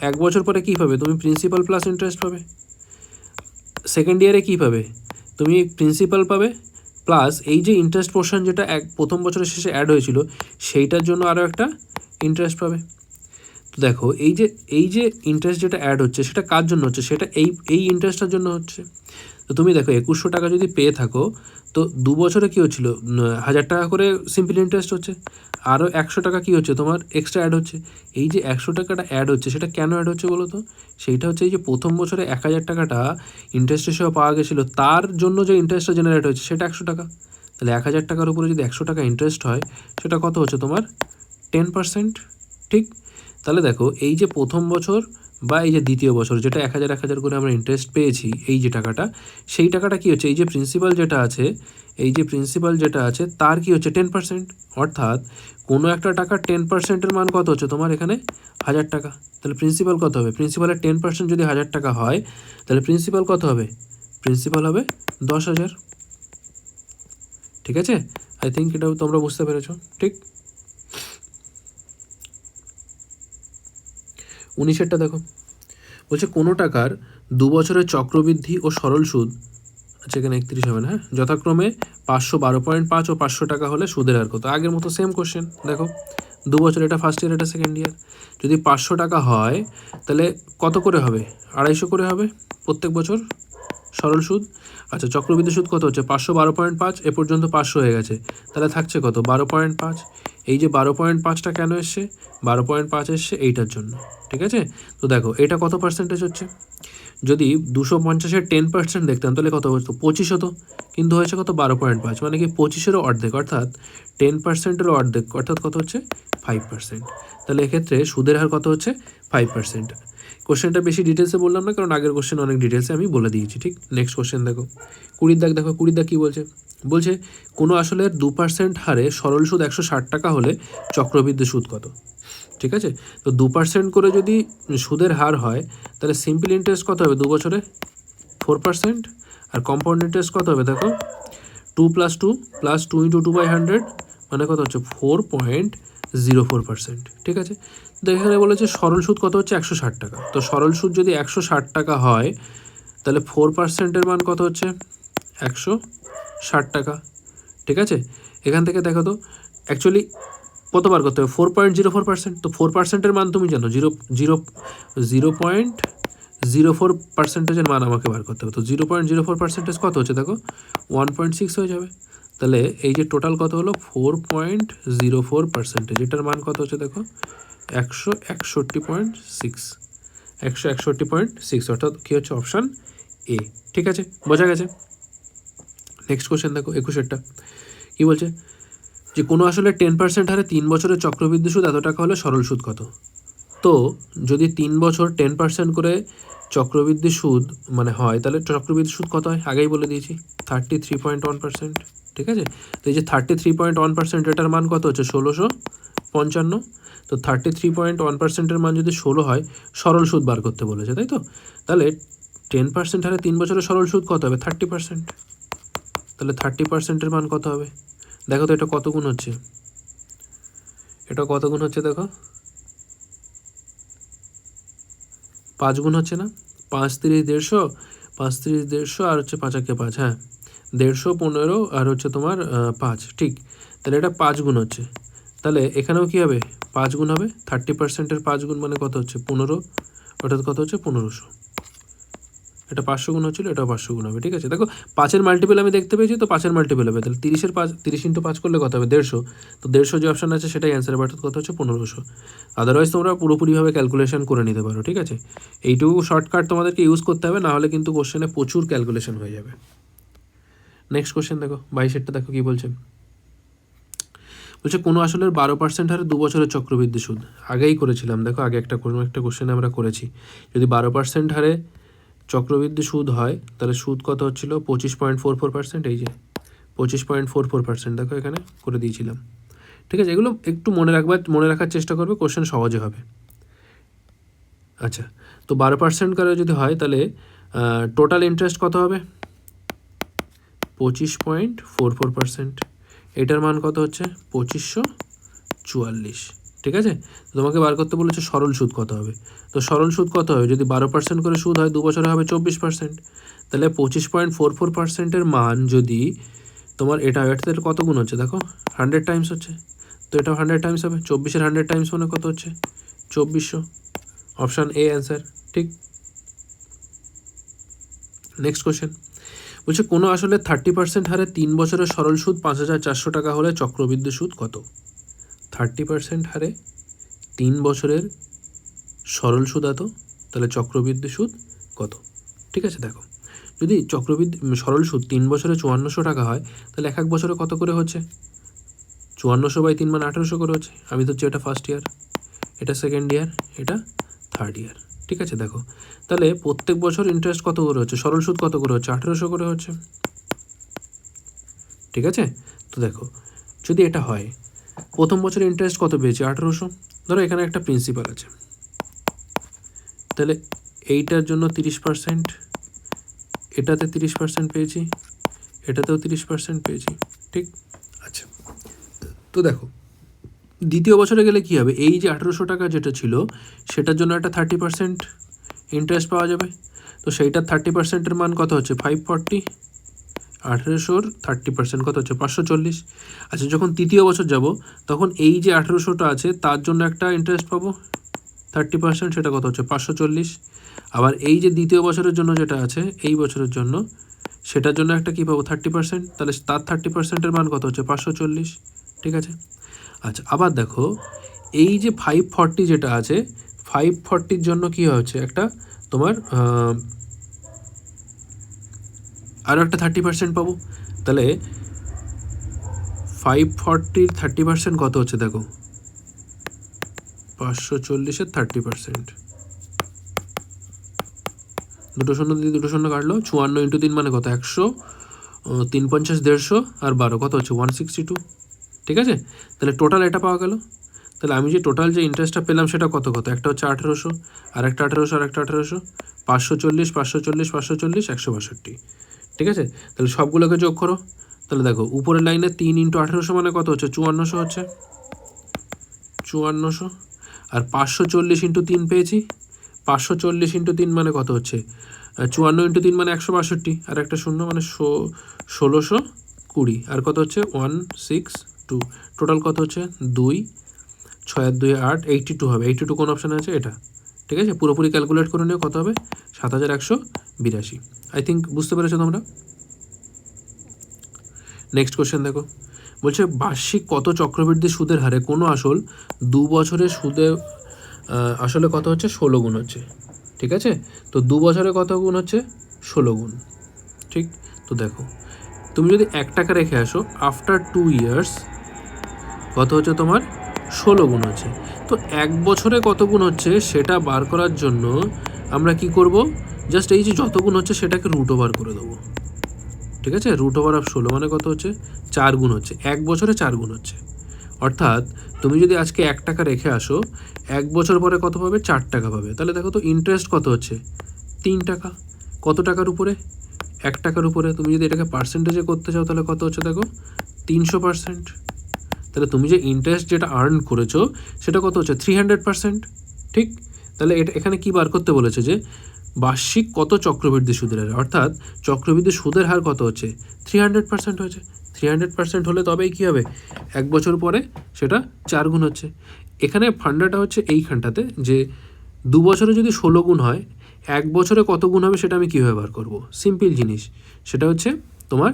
1 বছর পরে কী পাবে, তুমি প্রিন্সিপাল প্লাস ইন্টারেস্ট পাবে। সেকেন্ড ইয়ারে কী পাবে, তুমি প্রিন্সিপাল পাবে প্লাস এই যে ইন্টারেস্ট পোর্শন যেটা প্রথম বছরের শেষে অ্যাড হয়েছিল সেইটার জন্য আরও একটা ইন্টারেস্ট পাবে। তো দেখো এই যে ইন্টারেস্ট যেটা অ্যাড হচ্ছে সেটা কার জন্য হচ্ছে, সেটা এই ইন্টারেস্টটার জন্য হচ্ছে। তো তুমি দেখো 2100 টাকা যদি পেয়ে থাকো, তো 2 বছরে কী হচ্ছিলো, 1000 টাকা করে সিম্পল ইন্টারেস্ট হচ্ছে, আরও 100 টাকা কী হচ্ছে তোমার এক্সট্রা অ্যাড হচ্ছে। এই যে 100 টাকাটা অ্যাড হচ্ছে সেটা কেন অ্যাড হচ্ছে বলো তো, সেইটা হচ্ছে এই যে প্রথম বছরে 1000 টাকাটা ইন্টারেস্ট হিসেবে পাওয়া গেছিলো, তার জন্য যে ইন্টারেস্টটা জেনারেট হচ্ছে সেটা 100 টাকা। তাহলে 1000 টাকার উপরে যদি 100 টাকা ইন্টারেস্ট হয় সেটা কত হচ্ছে তোমার 10%, ঠিক। তাহলে দেখো এই যে প্রথম বছর বা এই যে দ্বিতীয় বছর যেটা 1000 করে আমরা ইন্টারেস্ট পেয়েছি, এই যে টাকাটা, সেই টাকাটা কী হচ্ছে, এই যে প্রিন্সিপাল যেটা আছে তার কী হচ্ছে 10%। অর্থাৎ কোনো একটা টাকার 10%-এর মান কত হচ্ছে তোমার এখানে 1000 টাকা। তাহলে প্রিন্সিপাল কত হবে, প্রিন্সিপালের 10% যদি 1000 টাকা হয় তাহলে প্রিন্সিপাল কত হবে, প্রিন্সিপাল হবে 10,000। ঠিক আছে, আই থিঙ্ক এটাও তোমরা বুঝতে পেরেছো, ঠিক। 19-এরটা দেখো, বলছে কোনো টাকার 2 বছরের চক্রবৃদ্ধি ও সরল সুদ, আচ্ছা এখানে 31 হবে না, হ্যাঁ, যথাক্রমে 512.5 ও 500 টাকা হলে সুদের হার কত। আগের মতো সেম কোশ্চেন, দেখো 2 বছর, এটা ফার্স্ট ইয়ার এটা সেকেন্ড ইয়ার। যদি 500 টাকা হয় তাহলে কত করে হবে, 250 করে হবে প্রত্যেক বছর সরল সুদ। আচ্ছা চক্রবৃদ্ধি সুদ কত হচ্ছে 512.5, এ পর্যন্ত 500 হয়ে গেছে, তাহলে থাকছে কত 12.5। এই যে 12.5টা কেন এসছে, 12.5 এসছে এইটার জন্য, ঠিক আছে। তো দেখো এটা কত পার্সেন্টেজ হচ্ছে, যদি 250-এর 10% দেখতাম তাহলে কত হতো 25 হতো, কিন্তু হয়েছে কত 12.5, মানে কি 25-এরও অর্ধেক, অর্থাৎ 10%-এরও অর্ধেক, অর্থাৎ কত হচ্ছে 5%। তাহলে এক্ষেত্রে সুদের হার কত হচ্ছে 5%। কোশ্চেনটা বেশি ডিটেলসে বললাম না, কারণ আগের কোশ্চেন অনেক ডিটেলসে আমি বলে দিয়েছি, ঠিক। নেক্সট কোশ্চেন দেখো 20 দাগ, দেখো 20 দাগ কী বলছে, বলছে কোনো আসলের 2% হারে সরল সুদ 160 টাকা হলে চক্রবৃদ্ধি সুদ কত। ঠিক আছে, তো 2% করে যদি সুদের হার হয় তাহলে সিম্পল ইন্টারেস্ট কত হবে 2 বছরে 4%, আর কম্পাউন্ড ইন্টারেস্ট কত হবে দেখো 2 + 2 + 2 × 2/100 মানে কত হচ্ছে 4.04%। ঠিক আছে, তো এখানে বলেছে সরল সুদ কত হচ্ছে 160 টাকা। তো সরল সুদ যদি 160 টাকা হয় তাহলে 4%-এর মান কত হচ্ছে 160 টাকা। ঠিক আছে, এখান থেকে দেখো তো অ্যাকচুয়ালি কতবার করতে হবে 4.04%। তো 4%-এর মান তুমি জানো 0.04%-এর মান আমাকে বার করতে হবে। তো 0.04% কত হচ্ছে দেখো 1.6 হয়ে যাবে। তাহলে এই যে টোটাল কত হলো 4.04%, এটার মান কত হচ্ছে দেখো 161.6, অর্থাৎ কী হচ্ছে অপশান এ। ঠিক আছে, বোঝা গেছে। নেক্সট কোশ্চেন দেখো 21-এরটা কী বলছে, যে কোনো আসলে 10% হারে 3 বছরের চক্রবৃদ্ধি সুদ এত টাকা হলে সরল সুদ কত। তো যদি 3 বছর 10% করে চক্রবৃদ্ধি সুদ মানে হয় তাহলে চক্রবৃদ্ধি সুদ কত হয় আগেই বলে দিয়েছি 33.1%। ঠিক আছে, তো এই যে 33.1%, এটার মান কত হচ্ছে 1655। তো 33.1%-এর মান যদি 16 হয়, সরল সুদ বার করতে বলেছে, তাই তো। তাহলে 10% হারে 3 বছরের সরল সুদ কত হবে 30%। তাহলে 30%-এর মান কত হবে দেখো তো, এটা কত গুণ হচ্ছে, এটা কত গুণ হচ্ছে দেখো 5 গুণ হচ্ছে না, 5 × 30 150, 5 × 30 150, আর হচ্ছে 5 × 5, হ্যাঁ 150 15 আর হচ্ছে তোমার 5, ঠিক। তাহলে এটা 5 গুণ হচ্ছে, তাহলে এখানেও কী হবে 5 গুণ হবে, 30%-এর 5 গুণ মানে কত হচ্ছে 15, অর্থাৎ কত হচ্ছে 1500। এটা 500 গুণ হচ্ছিলো, এটাও 500 গুণ হবে। ঠিক আছে, দেখো 5-এর মাল্টিপল আমি দেখতে পেয়েছি, তো 5-এর মাল্টিপল হবে, তাহলে 30 × 5 করলে কত হবে 150। তো 150 যে অপশান আছে সেটাই অ্যান্সার হবে, অর্থাৎ কত হচ্ছে 1500। আদারওয়াইজ তোমরা পুরোপুরিভাবে ক্যালকুলেশন করে নিতে পারো। ঠিক আছে, এইটুকু শর্টকাট তোমাদেরকে ইউজ করতে হবে, নাহলে কিন্তু কোশ্চেনে প্রচুর ক্যালকুলেশন হয়ে যাবে। নেক্সট কোশ্চেন দেখো 22-এরটা দেখো কী বলছে, বলছে কোনো আসলের 12% হারে 2 বছরের চক্রবৃদ্ধি সুদ, আগেই করেছিলাম দেখো, আগে একটা কোশ্চেনে আমরা করেছি, যদি 12% হারে চক্রবৃদ্ধি সুদ হয় তাহলে সুদ কত হচ্ছিল 25.44%। এই যে 25.44% দেখো এখানে করে দিয়েছিলাম। ঠিক আছে, এগুলো একটু মনে রাখার চেষ্টা করবে, কোশ্চেন সহজে হবে। আচ্ছা, তো 12% করে যদি হয় তাহলে টোটাল ইন্টারেস্ট কত হবে 25.44%, এটার মান কত হচ্ছে 2544। ঠিক আছে? তোমাকে বার করতে বলেছে সরল সুদ কত হবে। তো সরল সুদ কত হবে, যদি 12% করে সুদ হয় 2 বছরে হবে 24%। তাহলে 25.44%-এর মান যদি তোমার এটা কত গুণ হচ্ছে দেখো, 100 টাইমস হচ্ছে, তো এটাও 100 টাইমস হবে। 24-এর 100 টাইমস মানে কত হচ্ছে, 2400। অপশান এ অ্যান্সার, ঠিক। নেক্সট কোশ্চেন বলছে কোনো আসলে 30% হারে 3 বছরের সরল সুদ 5,400 টাকা হলে চক্রবৃদ্ধি সুদ কত। 30% হারে 3 বছরের সরল সুদ এত, তাহলে চক্রবৃদ্ধি সুদ কত। ঠিক আছে, দেখো যদি চক্রবৃদ্ধি সরল সুদ 3 বছরে 5400 টাকা হয়, তাহলে এক বছরে কত করে হচ্ছে, 5400/3 মানে 1800 করে হচ্ছে। আমি তো এটা ফার্স্ট ইয়ার, এটা সেকেন্ড ইয়ার, এটা থার্ড ইয়ার। ঠিক আছে, দেখো তাহলে প্রত্যেক বছর ইন্টারেস্ট কত করে হচ্ছে, সরল সুদ কত করে হচ্ছে, 1800 করে হচ্ছে। ঠিক আছে, তো দেখো যদি এটা হয়, প্রথম বছরে ইন্টারেস্ট কত পেয়েছি, 1800। ধরো এখানে একটা প্রিন্সিপাল আছে, তাহলে এইটার জন্য 30%, এটাতে 30% পেয়েছি, এটাতেও 30% পেয়েছি। ঠিক আচ্ছা, তো দেখো দ্বিতীয় বছরে গেলে কি হবে, এই যে 1800 টাকা যেটা ছিল সেটার জন্য একটা 30% ইন্টারেস্ট পাওয়া যাবে। তো সেইটার 30%-এর মান কত হচ্ছে, 540। 1800-র 30% কত হচ্ছে, 540। আচ্ছা, যখন তৃতীয় বছর যাব তখন এই যে 1800টা আছে তার জন্য একটা ইন্টারেস্ট পাবো 30%, সেটা কত হচ্ছে, 540। আবার এই যে দ্বিতীয় বছরের জন্য যেটা আছে এই বছরের জন্য, সেটার জন্য একটা কী পাবো, 30%, তাহলে তার 30%-এর মান কত হচ্ছে, 540। ঠিক আছে, আচ্ছা আবার দেখো এই যে 540 যেটা আছে, 540-র জন্য কী হচ্ছে, একটা তোমার আরও একটা 30% পাবো। তাহলে 540-র 30% কত হচ্ছে দেখো, 540-এর 30%, দুটো শূন্য দিয়ে দুটো শূন্য কাটলো, 54 × 3 মানে কত, 100, 3 × 5 150, আর 12 কত হচ্ছে, 162। ঠিক আছে, তাহলে টোটাল এটা পাওয়া গেল। তাহলে আমি যে টোটাল যে ইন্টারেস্টটা পেলাম সেটা কত কত, একটা হচ্ছে 1800, আর একটা 1800, আর একটা 1800, 540, 540, 540, 162। ঠিক আছে, তাহলে সবগুলোকে যোগ করো। তাহলে দেখো উপরের লাইনে 3 × 1800 মানে কত হচ্ছে, 5400 হচ্ছে, 5400। আর 540 × 3 পেয়েছি, 540 × 3 মানে কত হচ্ছে, 54 × 3 মানে 162, আর একটা শূন্য মানে 1620, আর কত হচ্ছে 162। টোটাল কত হচ্ছে 2, 6 আর 2 8, 82 হবে। 82 কোন অপশানে আছে, এটা। ঠিক আছে, পুরোপুরি ক্যালকুলেট করে নিও কত হবে, 7182। আই থিঙ্ক বুঝতে পেরেছো তোমরা। নেক্সট কোশ্চেন দেখো, বলছে বার্ষিক কত চক্রবৃদ্ধি সুদের হারে কোনো আসল 2 বছরের সুদে আসলে কত হচ্ছে, 16 গুণ হচ্ছে। ঠিক আছে, তো 2 বছরে কত গুণ হচ্ছে, 16 গুণ। ঠিক, তো দেখো তুমি যদি 1 টাকা রেখে আসো, আফটার 2 ইয়ার্স কত হচ্ছে তোমার, 16 গুণ হচ্ছে। তো 1 বছরে কত গুণ হচ্ছে সেটা বার করার জন্য আমরা কি করব, জাস্ট এই যে যত গুণ হচ্ছে সেটাকে রুট ওভার করে দেবো। ঠিক আছে, রুট ওভার অফ 16 মানে কত হচ্ছে, 4 গুণ হচ্ছে। 1 বছরে 4 গুণ হচ্ছে, অর্থাৎ তুমি যদি আজকে 1 টাকা রেখে আসো, 1 বছর পরে কত পাবে, 4 টাকা পাবে। তাহলে দেখো তো ইন্টারেস্ট কত হচ্ছে, 3 টাকা। কত টাকার উপরে, 1 টাকার উপরে। তুমি যদি এটাকে পার্সেন্টেজে করতে চাও তাহলে কত হচ্ছে দেখো, 300%। তাহলে তুমি যে ইন্টারেস্ট যেটা আর্ন করেছো সেটা কত হচ্ছে, 300%। ঠিক, তাহলে এটা এখানে কি বার করতে বলেছে, যে বার্ষিক কত চক্রবৃদ্ধি সুদের হার, অর্থাৎ চক্রবৃদ্ধি সুদের হার কত হচ্ছে, 300% হয়েছে। 300% হলে তবেই কী হবে, 1 বছর পরে সেটা 4 গুণ হচ্ছে। এখানে ফান্ডাটা হচ্ছে এইখানটাতে, যে 2 বছরে যদি 16 গুণ হয়, 1 বছরে কত গুণ হবে সেটা আমি কীভাবে বার করবো, সিম্পল জিনিস, সেটা হচ্ছে তোমার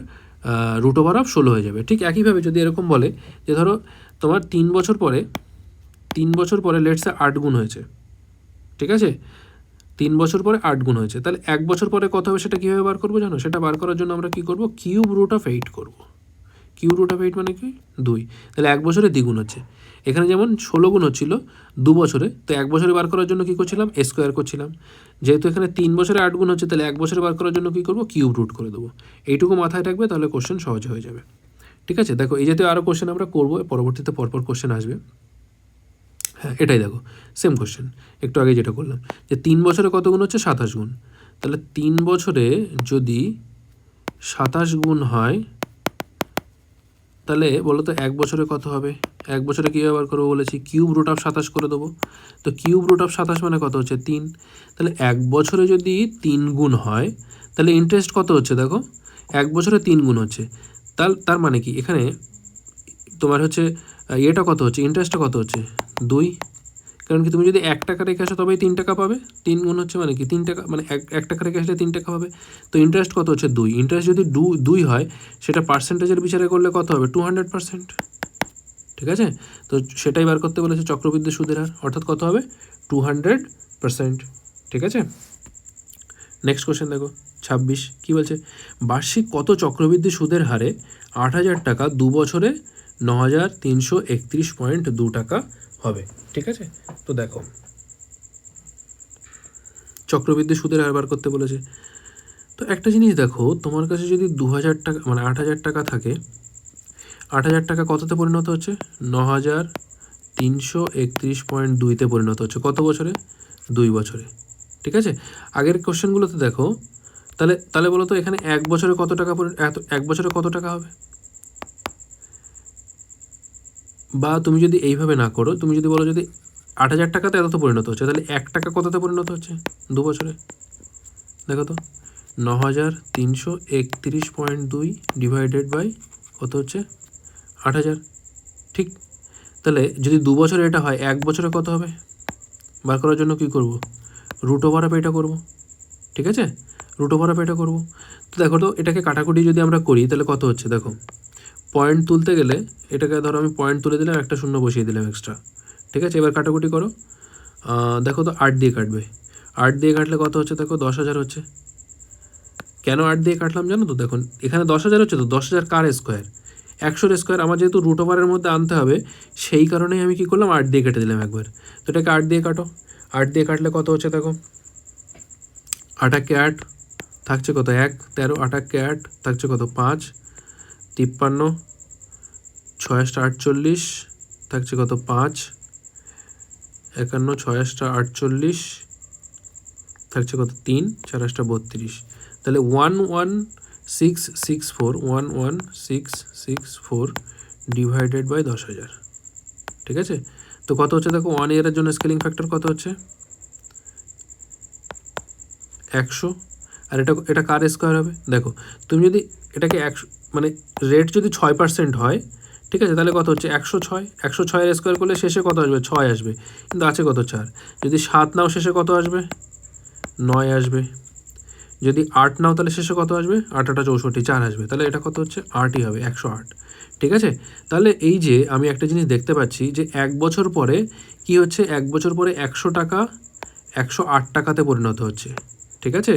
রুট ওভার অফ 16 হয়ে যাবে। ঠিক একইভাবে যদি এরকম বলে যে ধরো তোমার 3 বছর পরে লেটসে 8 গুণ হয়েছে। ঠিক আছে, 3 বছর পরে 8 গুণ হয়েছে, তাহলে 1 বছর পরে কত হবে সেটা কীভাবে বার করবো জানো, সেটা বার করার জন্য আমরা কী করবো, কিউব রুট অফ 8 করবো। কিউব রুট অফ 8 মানে কি, 2। তাহলে 1 বছরে দ্বিগুণ হচ্ছে। এখানে যেমন 16 গুণ হচ্ছিল 2 বছরে, তো 1 বছরে বার করার জন্য কী করছিলাম, স্কোয়ার করছিলাম। যেহেতু এখানে 3 বছরে 8 গুণ হচ্ছে, তাহলে 1 বছরে বার করার জন্য কী করবো, কিউব রুট করে দেবো। এইটুকু মাথায় রাখবে, তাহলে কোশ্চেন সহজে হয়ে যাবে। ঠিক আছে, দেখো এই জাতীয় আরও কোশ্চেন আমরা করবো, পরবর্তীতে পরপর কোশ্চেন আসবে। হ্যাঁ, এটাই দেখো সেম কোশ্চেন, একটু আগে যেটা করলাম, যে 3 বছরে কত গুণ হচ্ছে, 27 গুণ। তাহলে 3 বছরে যদি 27 গুণ হয়, তাহলে বলো তো 1 বছরে কত হবে? 1 বছরে কীভাবে বার করবো বলেছি? কিউব রুট অফ 27 করে দেবো। তো কিউব রুট অফ 27 মানে কত হচ্ছে? 3। তাহলে 1 বছরে যদি 3 গুণ হয় তাহলে ইন্টারেস্ট কত হচ্ছে দেখো? 1 বছরে 3 গুণ হচ্ছে। তার মানে কি এখানে তোমার হচ্ছে এটা কত হচ্ছে? ইন্টারেস্টটা কত হচ্ছে? 2। কারণ কি তুমি যদি 1 টাকা রেখে আসো তবেই 3 টাকা পাবে। 3 গুণ হচ্ছে মানে কি 3 টাকা, মানে 1 টাকা রেখে আসলে 3 টাকা পাবে। তো ইন্টারেস্ট কত হচ্ছে? 2। ইন্টারেস্ট যদি 2 হয় সেটা পার্সেন্টেজের বিচারে করলে কত হবে? 200%। ঠিক আছে, তো সেটাই বার করতে বলেছে চক্রবৃদ্ধি সুদের হার, অর্থাৎ কত হবে? 200%। ঠিক আছে, নেক্সট কোশ্চেন দেখো 26 কি বলছে? বার্ষিক কত চক্রবৃদ্ধি সুদের হারে 8,000 টাকা 2 বছরে 9,331.2 টাকা হবে? ঠিক আছে, তো দেখো চক্রবৃদ্ধি সুদের হার বার করতে বলেছে। তো একটা জিনিস দেখো, তোমার কাছে যদি 2,000 টাকা মানে 8,000 টাকা থাকে, 8,000 টাকা কততে পরিণত হচ্ছে? 9,331.2-তে পরিণত হচ্ছে। কত বছরে? 2 বছরে। ঠিক আছে, আগের কোশ্চেনগুলোতে দেখো, তাহলে বলো তো এখানে 1 বছরে কত টাকা 1 বছরে কত টাকা হবে? বা তুমি যদি এইভাবে না করো, তুমি যদি বলো যদি 8,000 টাকাতে এততে পরিণত হচ্ছে, তাহলে 1 টাকা কততে পরিণত হচ্ছে 2 বছরে? দেখো তো 9,331.2 ডিভাইডেড বাই কত হচ্ছে? 8,000। ঠিক, তাহলে যদি 2 বছরে এটা হয় 1 বছরে কত হবে? বার করার জন্য কী করব? রুট ওভার অফ এটা করবো। ঠিক আছে, রুট ওভার অফ এটা করবো। তো দেখো তো এটাকে কাটাকুটি যদি আমরা করি তাহলে কত হচ্ছে দেখো, পয়েন্ট তুলতে গেলে এটাকে ধরো আমি পয়েন্ট তুলে দিলাম, একটা শূন্য বসিয়ে দিলাম এক্সট্রা। ঠিক আছে, এবার কাটাকুটি করো। দেখো তো 8 দিয়ে কাটবে, 8 দিয়ে কাটলে কত হচ্ছে দেখো? 10,000 হচ্ছে। কেন 8 দিয়ে কাটলাম জানো তো? দেখুন এখানে 10,000 হচ্ছে, তো 10,000 কার স্কোয়ার? 100-র স্কোয়ার। আমার যেহেতু রুট ওভারের মধ্যে আনতে হবে সেই কারণেই আমি কী করলাম? 8 দিয়ে কেটে দিলাম একবার। তো এটাকে 8 দিয়ে কাটো, 8 দিয়ে কাটলে কত হচ্ছে দেখো? 8 8 থাকছে কত? 1 13, 8 8 থাকছে কত? 5 53, 6 48 থাকছে কত? 5 51, 6 48 থাকছে কত? 3 4 32। তাহলে 11664 ডিভাইডেড বাই 10,000। ঠিক আছে, তো কত হচ্ছে দেখো? 1 ইয়ারের জন্য স্কেলিং ফ্যাক্টর কত হচ্ছে? 100। আর এটা কার স্কোয়ার হবে? দেখো তুমি যদি এটাকে 100 মানে রেট যদি 6% হয়, ঠিক আছে, তাহলে কত হচ্ছে? 106। 106-এর স্কোয়ার করলে শেষে কত আসবে? 6 আসবে, কিন্তু আছে কত? 4। যদি 7 নাও শেষে কত আসবে? 9 আসবে। যদি 8 নাও তাহলে শেষে কত আসবে? 8 8 64, 4 আসবে। তাহলে এটা কত হচ্ছে? 8ই হবে, 108। ঠিক আছে, তাহলে এই যে আমি একটা জিনিস দেখতে পাচ্ছি যে 1 বছর পরে কি হচ্ছে? 1 বছর পরে 100 টাকা 108 টাকাতে পরিণত হচ্ছে। ঠিক আছে,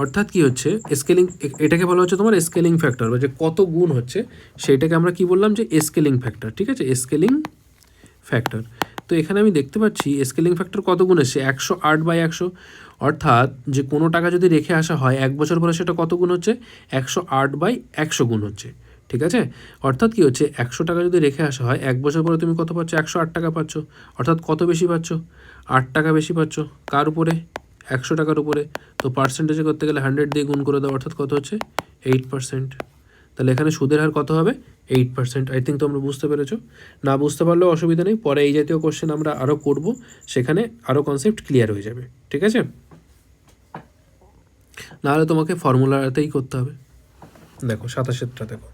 অর্থাৎ কি হচ্ছে? স্কেলিং, এটাকে বলা হচ্ছে তোমার স্কেলিং ফ্যাক্টর, বা যে কত গুণ হচ্ছে সেইটাকে আমরা কি বললাম? যে স্কেলিং ফ্যাক্টর। ঠিক আছে, স্কেলিং ফ্যাক্টর। তো এখানে আমি দেখতে পাচ্ছি স্কেলিং ফ্যাক্টর কত গুণ এসছে? 108/100। অর্থাৎ যে কোনো টাকা যদি রেখে আসা হয় 1 বছর পরে সেটা কত গুণ হচ্ছে? 108/100 গুণ হচ্ছে। ঠিক আছে, অর্থাৎ কি হচ্ছে? 100 টাকা যদি রেখে আসা হয় 1 বছর পরে তুমি কত পাচ্ছ? 108 টাকা পাচ্ছ। অর্থাৎ কত বেশি পাচ্ছ? 8 টাকা বেশি পাচ্ছ। কার উপরে? 100 টাকার উপরে। তো পার্সেন্টেজে করতে গেলে 100 দিয়ে গুণ করে দাও, অর্থাৎ কত হচ্ছে? 8%। তাহলে এখানে সুদের হার কত হবে? 8%। আই থিঙ্ক তোমরা বুঝতে পেরেছো। না বুঝতে পারলেও অসুবিধা নেই, পরে এই জাতীয় কোশ্চেন আমরা আরও করব, সেখানে আরও কনসেপ্ট ক্লিয়ার হয়ে যাবে। ঠিক আছে, নাহলে তোমাকে ফর্মুলাতেই করতে হবে। দেখো 27টা দেখো,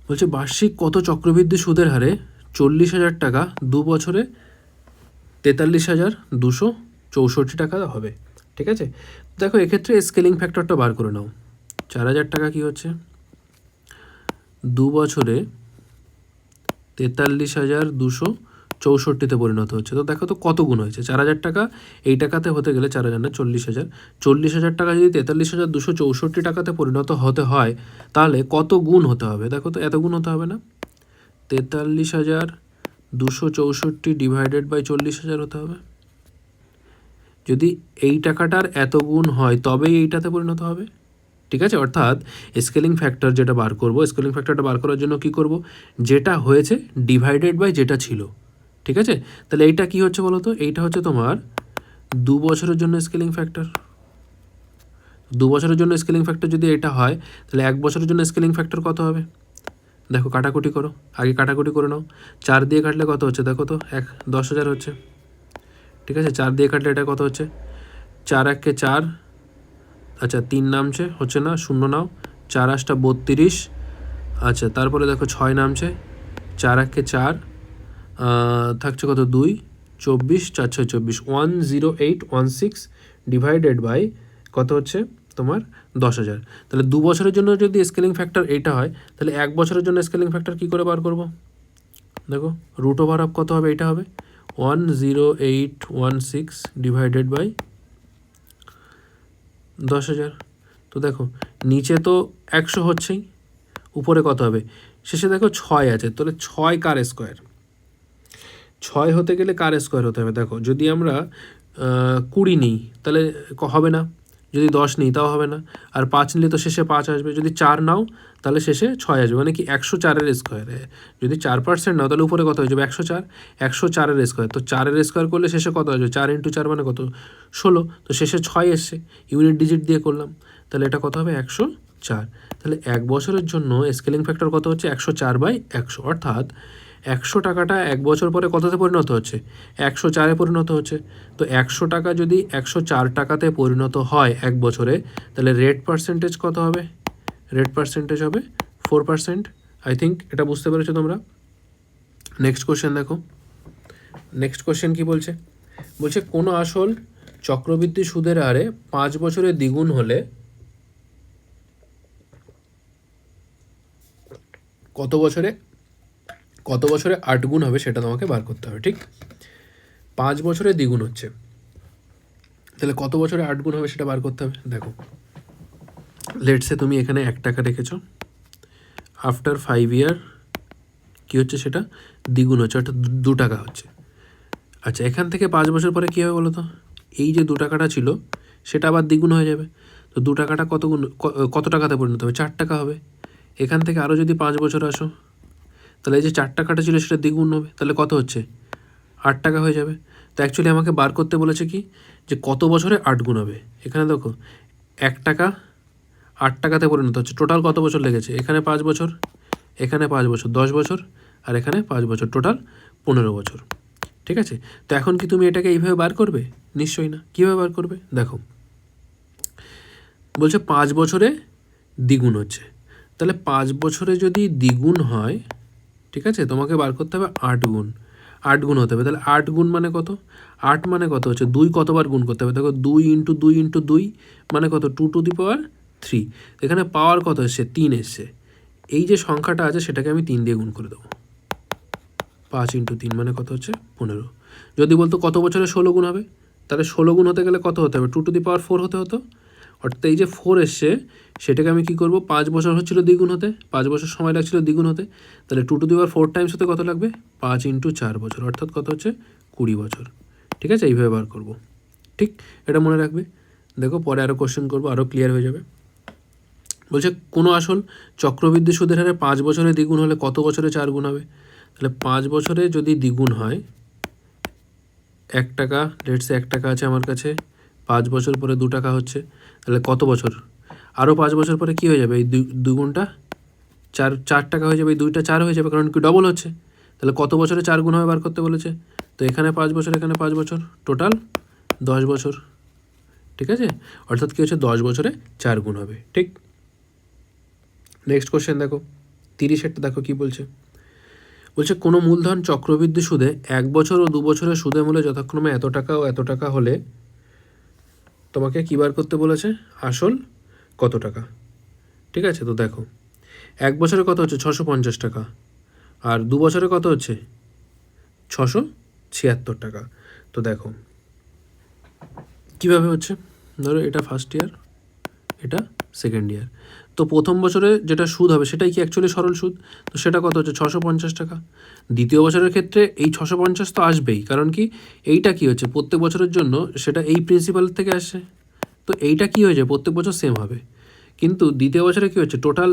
বলছে বার্ষিক কত চক্রবৃদ্ধি সুদের হারে 40,000 টাকা 2 বছরে 43,264 টাকা হবে? ঠিক আছে, দেখো এক্ষেত্রে স্কেলিং ফ্যাক্টরটা বার করে নাও। 4,000 টাকা কী হচ্ছে? 2 বছরে 43,264-তে পরিণত হচ্ছে। তো দেখো তো কত গুণ হয়েছে? 4,000 টাকা এই টাকাতে হতে গেলে 4,000 না 40,000, 40,000 টাকা যদি 43,264 টাকাতে পরিণত হতে হয় তাহলে কত গুণ হতে হবে? দেখো তো এত গুণ হতে হবে না? 43,264 ডিভাইডেড বাই 40,000 হতে হবে। যদি এই টাকাটার এত গুণ হয় তবেই এইটাতে পরিণত হবে। ঠিক আছে, অর্থাৎ স্কেলিং ফ্যাক্টর যেটা বার করব, স্কেলিং ফ্যাক্টরটা বার করার জন্য কি করব? যেটা হয়েছে ডিভাইডেড বাই যেটা ছিল। ঠিক আছে, তাহলে এইটা কি হচ্ছে বলো তো? এইটা হচ্ছে তোমার 2 বছরের জন্য স্কেলিং ফ্যাক্টর। 2 বছরের জন্য স্কেলিং ফ্যাক্টর যদি এটা হয় তাহলে 1 বছরের জন্য স্কেলিং ফ্যাক্টর কত হবে? দেখো কাটাকুটি করো, আগে কাটাকুটি করে নাও। 4 দিয়ে কাটলে কত হচ্ছে দেখো তো, 10,000 হচ্ছে। ঠিক আছে, 4 দিয়ে কাটলে এটা কত হচ্ছে, 4 1 4, আচ্ছা 3 নামছে, হচ্ছে না, 0 নাও, 4 8 32, আচ্ছা তারপরে দেখো 6 নামছে, 4 1 4, থাকছে কত 2, 24, 4 6 24, 10816 ডিভাইডেড বাই কত হচ্ছে তোমার 10,000। তাহলে 2 বছরের জন্য যদি স্কেলিং ফ্যাক্টর এইটা হয়, তাহলে 1 বছরের জন্য স্কেলিং ফ্যাক্টর কী করে বার করব? দেখো রুট ওভার অফ কত হবে, এইটা হবে 10816 ডিভাইডেড বাই 10,000। তো দেখো নিচে তো 100 হচ্ছেই, উপরে কত হবে, শেষে দেখো 6 আছে, তাহলে 6 কার স্কোয়ার, 6 হতে গেলে কার স্কোয়ার হতে হবে? দেখো যদি আমরা 20 নিই তাহলে হবে না, যদি 10 নিই তাও হবে না, আর 5 নিলে তো শেষে 5 আসবে, যদি 4 নাও তাহলে শেষে 6 আসবে, মানে কি 104-এর স্কোয়ার। যদি 4% নাও তাহলে উপরে কত হয়ে যাবে 104, 104-এর স্কোয়ার, তো 4-এর স্কোয়ার করলে শেষে কত আসবে, 4 × 4 মানে কত 16, তো শেষে 6 এসছে, ইউনিট ডিজিট দিয়ে করলাম, তাহলে এটা কত হবে 104। তাহলে 1 বছরের জন্য স্কেলিং ফ্যাক্টর কত হচ্ছে 104/100, অর্থাৎ 100 টাকাটা 1 বছর পরে কততে পরিণত হচ্ছে, 104-এ পরিণত হচ্ছে। তো 100 টাকা যদি 104 টাকাতে পরিণত হয় 1 বছরে, তাহলে রেট পার্সেন্টেজ কত হবে, রেট পার্সেন্টেজ হবে 4%। আই থিঙ্ক এটা বুঝতে পেরেছো তোমরা। নেক্সট কোশ্চেন দেখো, নেক্সট কোশ্চেন কি বলছে, বলছে কোনো আসল চক্রবৃদ্ধি সুদের হারে 5 বছরে দ্বিগুণ হলে কত বছরে 8 গুণ হবে সেটা তোমাকে বার করতে হবে। ঠিক, 5 বছরে দ্বিগুণ হচ্ছে, তাহলে কত বছরে 8 গুণ হবে সেটা বার করতে হবে। দেখো লেটসে তুমি এখানে 1 টাকা রেখেছো, আফটার 5 ইয়ার কী হচ্ছে সেটা দ্বিগুণ হচ্ছে, অর্থাৎ 2 টাকা হচ্ছে। আচ্ছা এখান থেকে 5 বছর পরে কী হবে বলো তো, এই যে 2 টাকাটা ছিল সেটা আবার দ্বিগুণ হয়ে যাবে, তো 2 টাকাটা কত টাকাতে পরিণত হবে, 4 টাকা হবে। এখান থেকে আরও যদি 5 বছর আসো, তাহলে এই যে 4 টাকাটা ছিল সেটা দ্বিগুণ হবে, তাহলে কত হচ্ছে 8 টাকা হয়ে যাবে। তো অ্যাকচুয়ালি আমাকে বার করতে বলেছে কি, যে কত বছরে 8 গুণ হবে। এখানে দেখো 1 টাকা 8 টাকাতে পরিণত হচ্ছে, টোটাল কত বছর লেগেছে, এখানে 5 বছর, এখানে 5 বছর, 10 বছর, আর এখানে 5 বছর, টোটাল 15 বছর। ঠিক আছে, তো এখন কি তুমি এটাকে এইভাবে বার করবে? নিশ্চয়ই না। কীভাবে বার করবে? দেখো বলছে 5 বছরে দ্বিগুণ হচ্ছে, তাহলে 5 বছরে যদি দ্বিগুণ হয়, ঠিক আছে, তোমাকে বার করতে হবে 8 গুণ, 8 গুণ হতে হবে। তাহলে 8 গুণ মানে কত, 8 মানে কত হচ্ছে 2 কতবার গুণ করতে হবে, দেখো 2 × 2 × 2 মানে কত 2⁻3, এখানে পাওয়ার কত এসছে 3 এসছে, এই যে সংখ্যাটা আছে সেটাকে আমি 3 দিয়ে গুণ করে দেবো, 5 × 3 মানে কত হচ্ছে 15। যদি বলতো কত বছরে 16 গুণ হবে, তাহলে 16 গুণ হতে গেলে কত হতে হবে 2⁻4 হতে হতো, অর্থাৎ এই যে 4 এসছে সেটাকে আমি কী করব, 5 বছর হচ্ছিল দ্বিগুণ হতে, 5 বছর সময় লাগছিল দ্বিগুণ হতে, তাহলে 2⁻4 টাইমস হতে কত লাগবে 5 × 4 বছর, অর্থাৎ কত হচ্ছে 20 বছর। ঠিক আছে, এইভাবে বার করব। ঠিক, এটা মনে রাখবে। দেখো পরে আরও কোশ্চেন করবো, আরও ক্লিয়ার হয়ে যাবে। বলছে কোনো আসল চক্রবৃদ্ধি সুদের হারে 5 বছরে দ্বিগুণ হলে কত বছরে 4 গুণ হবে? তাহলে 5 বছরে যদি দ্বিগুণ হয়, 1 টাকা, লেটসে 1 টাকা আছে আমার কাছে, 5 বছর পরে 2 টাকা হচ্ছে, তাহলে কত বছর, আরও 5 বছর পরে কী হয়ে যাবে, এই দুগুণটা 4 টাকা হয়ে যাবে, এই 2টা 4 হয়ে যাবে, কারণ কি ডবল হচ্ছে। তাহলে কত বছরে 4 গুণ হবে বার করতে বলেছে, তো এখানে 5 বছর, এখানে 5 বছর, টোটাল 10 বছর। ঠিক আছে, অর্থাৎ কী হচ্ছে 10 বছরে 4 গুণ হবে। ঠিক, নেক্সট কোশ্চেন দেখো 30-এরটা দেখো কী বলছে, বলছে কোনো মূলধন চক্রবৃদ্ধি সুদে 1 বছর ও 2 বছরের সুদে মূল্য যথাক্রমে এত টাকা ও এত টাকা হলে তোমাকে কী বার করতে বলেছে, আসল কত টাকা। ঠিক আছে, তো দেখো 1 বছরে কত হচ্ছে 650 টাকা, আর 2 বছরে কত হচ্ছে 676 টাকা। তো দেখো কীভাবে হচ্ছে, ধরো এটা ফার্স্ট ইয়ার, এটা সেকেন্ড ইয়ার, তো প্রথম বছরে যেটা সুদ হবে সেটাই কি অ্যাকচুয়ালি সরল সুদ, তো সেটা কত হচ্ছে 650 টাকা। দ্বিতীয় বছরের ক্ষেত্রে এই 650 তো আসবেই, কারণ কি এইটা কি হচ্ছে প্রত্যেক বছরের জন্য সেটা এই প্রিন্সিপাল থেকে আসছে, তো এইটা কি হয়ে যায় প্রত্যেক বছর সেম হবে। কিন্তু দ্বিতীয় বছরে কী হচ্ছে টোটাল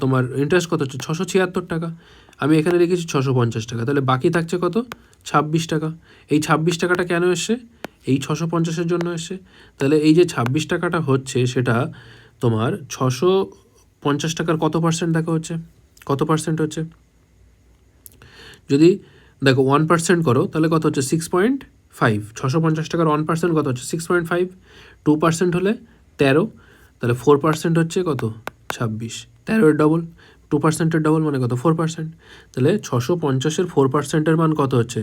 তোমার ইন্টারেস্ট কত হচ্ছে 676 টাকা, আমি এখানে রেখেছি 650 টাকা, তাহলে বাকি থাকছে কত 26 টাকা। এই 26 টাকাটা কেন এসছে, এই 650-এর জন্য এসছে, তাহলে এই যে 26 টাকাটা হচ্ছে সেটা তোমার 650 টাকার কত পার্সেন্ট দেখা হচ্ছে, কত পার্সেন্ট হচ্ছে? যদি দেখো 1% করো তাহলে কত হচ্ছে? 6.5। 650 টাকার 1% কত হচ্ছে? 6.5। 2% হলে 13, তাহলে 4% হচ্ছে কত? 26। 13-এর ডবল, 2%-এর ডবল মানে কত? 4%। তাহলে 650-এর 4%-এর মান কত হচ্ছে?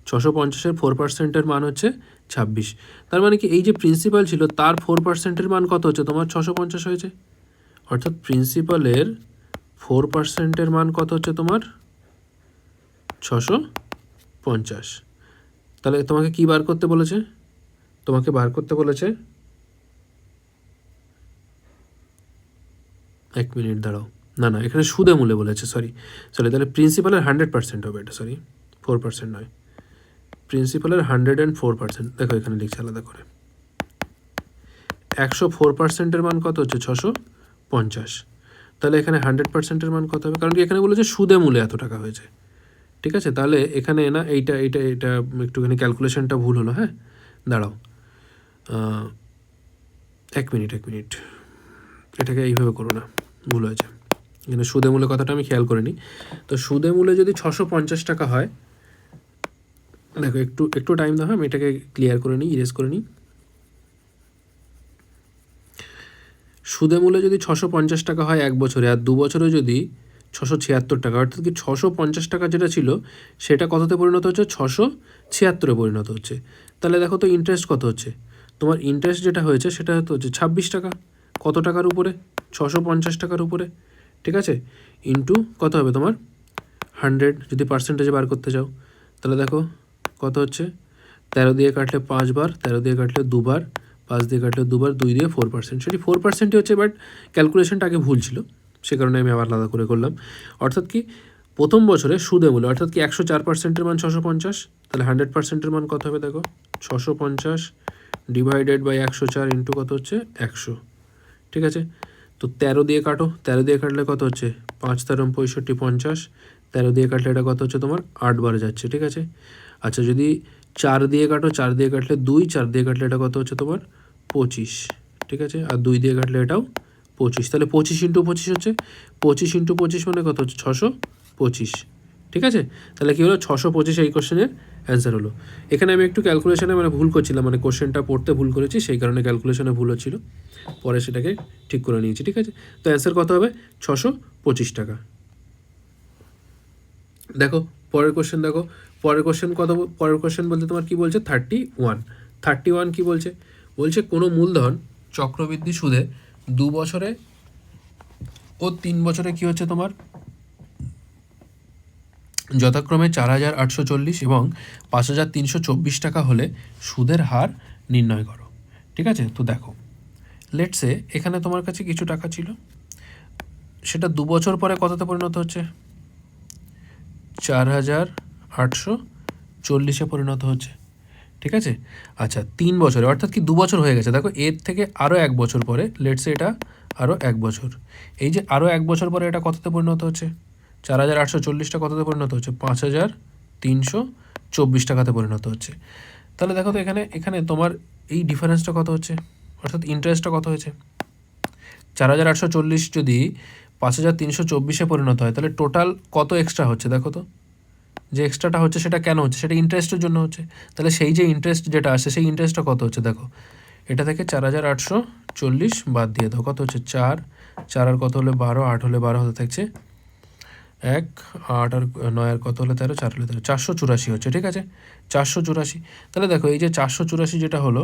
650-এর 4%-এর মান হচ্ছে 26। তার মানে কি এই যে প্রিন্সিপাল ছিল তার 4%-এর মান কত হচ্ছে? তোমার 650 হয়েছে। অর্থাৎ প্রিন্সিপালের 4%-এর মান কত হচ্ছে তোমার? 650। তাহলে তোমাকে কি বার করতে বলেছে? তোমাকে বার করতে বলেছে, 1 মিনিট দাঁড়াও, না এখানে সুদে মূলে বলেছে, সরি, তাহলে প্রিন্সিপালের 100% হবে এটা, সরি 4% নয়, প্রিন্সিপালের 104%। দেখো এখানে লিখছে আলাদা করে। 104%-এর মান কত হচ্ছে? 650। তাহলে এখানে 100%-এর মান কত হবে? কারণ কি এখানে বলেছে সুদে মূলে এত টাকা হয়েছে, ঠিক আছে? তাহলে এখানে না এইটা একটুখানি ক্যালকুলেশনটা ভুল হলো, হ্যাঁ দাঁড়াও, 1 মিনিট, এটাকে এইভাবে করো না, ভুল হয়েছে। এখানে সুদে মূলে কথাটা আমি খেয়াল করিনি। তো সুদে মূলে যদি 650 টাকা হয়, দেখো একটু টাইম দাও, আমি এটাকে ক্লিয়ার করে নিই, ইরেজ করে নিই। সুদে মূলে যদি 650 টাকা হয় 1 বছরে, আর 2 বছরে যদি 676 টাকা, অর্থাৎ কি 650 টাকা যেটা ছিল সেটা কততে পরিণত হচ্ছে? 676-এ পরিণত হচ্ছে। তাহলে দেখো তো ইন্টারেস্ট কত হচ্ছে? তোমার ইন্টারেস্ট যেটা হয়েছে সেটা হচ্ছে 26 টাকা। কত টাকার উপরে? 650 টাকার উপরে, ঠিক আছে? ইন্টু কত হবে তোমার? 100, যদি পার্সেন্টেজে বার করতে চাও। তাহলে দেখো কত হচ্ছে? 13 দিয়ে কাটলে 5 বার, 13 দিয়ে কাটলে 2 বার, 5 দিয়ে কাটলে 2 বার, 2 দিয়ে 4%। সেটি 4%ই হচ্ছে, বাট ক্যালকুলেশনটা আগে ভুল ছিল, সে কারণে আমি আবার আলাদা করে করলাম। অর্থাৎ কি প্রথম বছরে সুদে মূল্য, অর্থাৎ কি 104%-এর মান 650, তাহলে 100%-এর মান কত হবে? দেখো 650 ডিভাইডেড বাই 104 ইন্টু কত হচ্ছে? 100, ঠিক আছে? তো 13 দিয়ে কাটো, 13 দিয়ে কাটলে কত হচ্ছে? 5 13 65 50, 13 দিয়ে কাটলে এটা কত হচ্ছে তোমার? 8 বার যাচ্ছে, ঠিক আছে? আচ্ছা যদি 4 দিয়ে কাটো, 4 দিয়ে কাটলে 2, 4 দিয়ে কাটলে এটা কত হচ্ছে তোমার? 25, ঠিক আছে? আর 2 দিয়ে কাটলে এটাও 25, তাহলে 25 ইন্টু 25 হচ্ছে, 25 ইন্টু 25 মানে কত হচ্ছে? 625, ঠিক আছে? তাহলে কী হলো? 625 এই কোশ্চেনের অ্যান্সার হলো। এখানে আমি একটু ক্যালকুলেশনে ভুল করছিলাম, কোশ্চেনটা পড়তে ভুল করেছি, সেই কারণে ক্যালকুলেশনে ভুল হচ্ছিলো, পরে সেটাকে ঠিক করে নিয়েছি, ঠিক আছে? তো অ্যান্সার কত হবে? 625 টাকা। দেখো পরের কোশ্চেন, দেখো পরের কোশ্চেন কত? পরের কোশ্চেন বলতে তোমার কি বলছে? 31 কি বলছে? বলছে কোনো মূলধন চক্রবৃদ্ধি সুদে 2 বছরে ও 3 বছরে কি হচ্ছে তোমার? যথাক্রমে 4,840 এবং 5,324 টাকা হলে সুদের হার নির্ণয় করো, ঠিক আছে? তো দেখো লেটসে এখানে তোমার কাছে কিছু টাকা ছিল, সেটা 2 বছর পরে কততে পরিণত হচ্ছে? 4,840-এ পরিণত হচ্ছে, ঠিক আছে? আচ্ছা 3 বছরে, অর্থাৎ কি 2 বছর হয়ে গেছে, দেখো এর থেকে আরও 1 বছর পরে, লেটসে এটা আরও 1 বছর, এই যে আরও 1 বছর পরে এটা কততে পরিণত হচ্ছে? 4,840টা কততে পরিণত হচ্ছে? 5,324 টাকাতে পরিণত হচ্ছে। তাহলে দেখো তো এখানে তোমার এই ডিফারেন্সটা কত হচ্ছে, অর্থাৎ ইন্টারেস্টটা কত হয়েছে? 4,840 যদি 5,324-এ পরিণত হয়, তাহলে টোটাল কত এক্সট্রা হচ্ছে? দেখো তো, যে এক্সট্রাটা হচ্ছে সেটা কেন হচ্ছে? সেটা ইন্টারেস্টের জন্য হচ্ছে। তাহলে সেই যে ইন্টারেস্ট যেটা আসে সেই ইন্টারেস্টটা কত হচ্ছে? দেখো এটা থেকে 4,840 বাদ দিয়ে দাও, কত হচ্ছে? 4 আর কত হলে 12, 8 হলে 12 হতে থাকছে 1, 8 আর 9 আর কত হলে 13, 4 হলে 13, 484 হচ্ছে, ঠিক আছে? 484। তাহলে দেখো এই যে 484 যেটা হলো,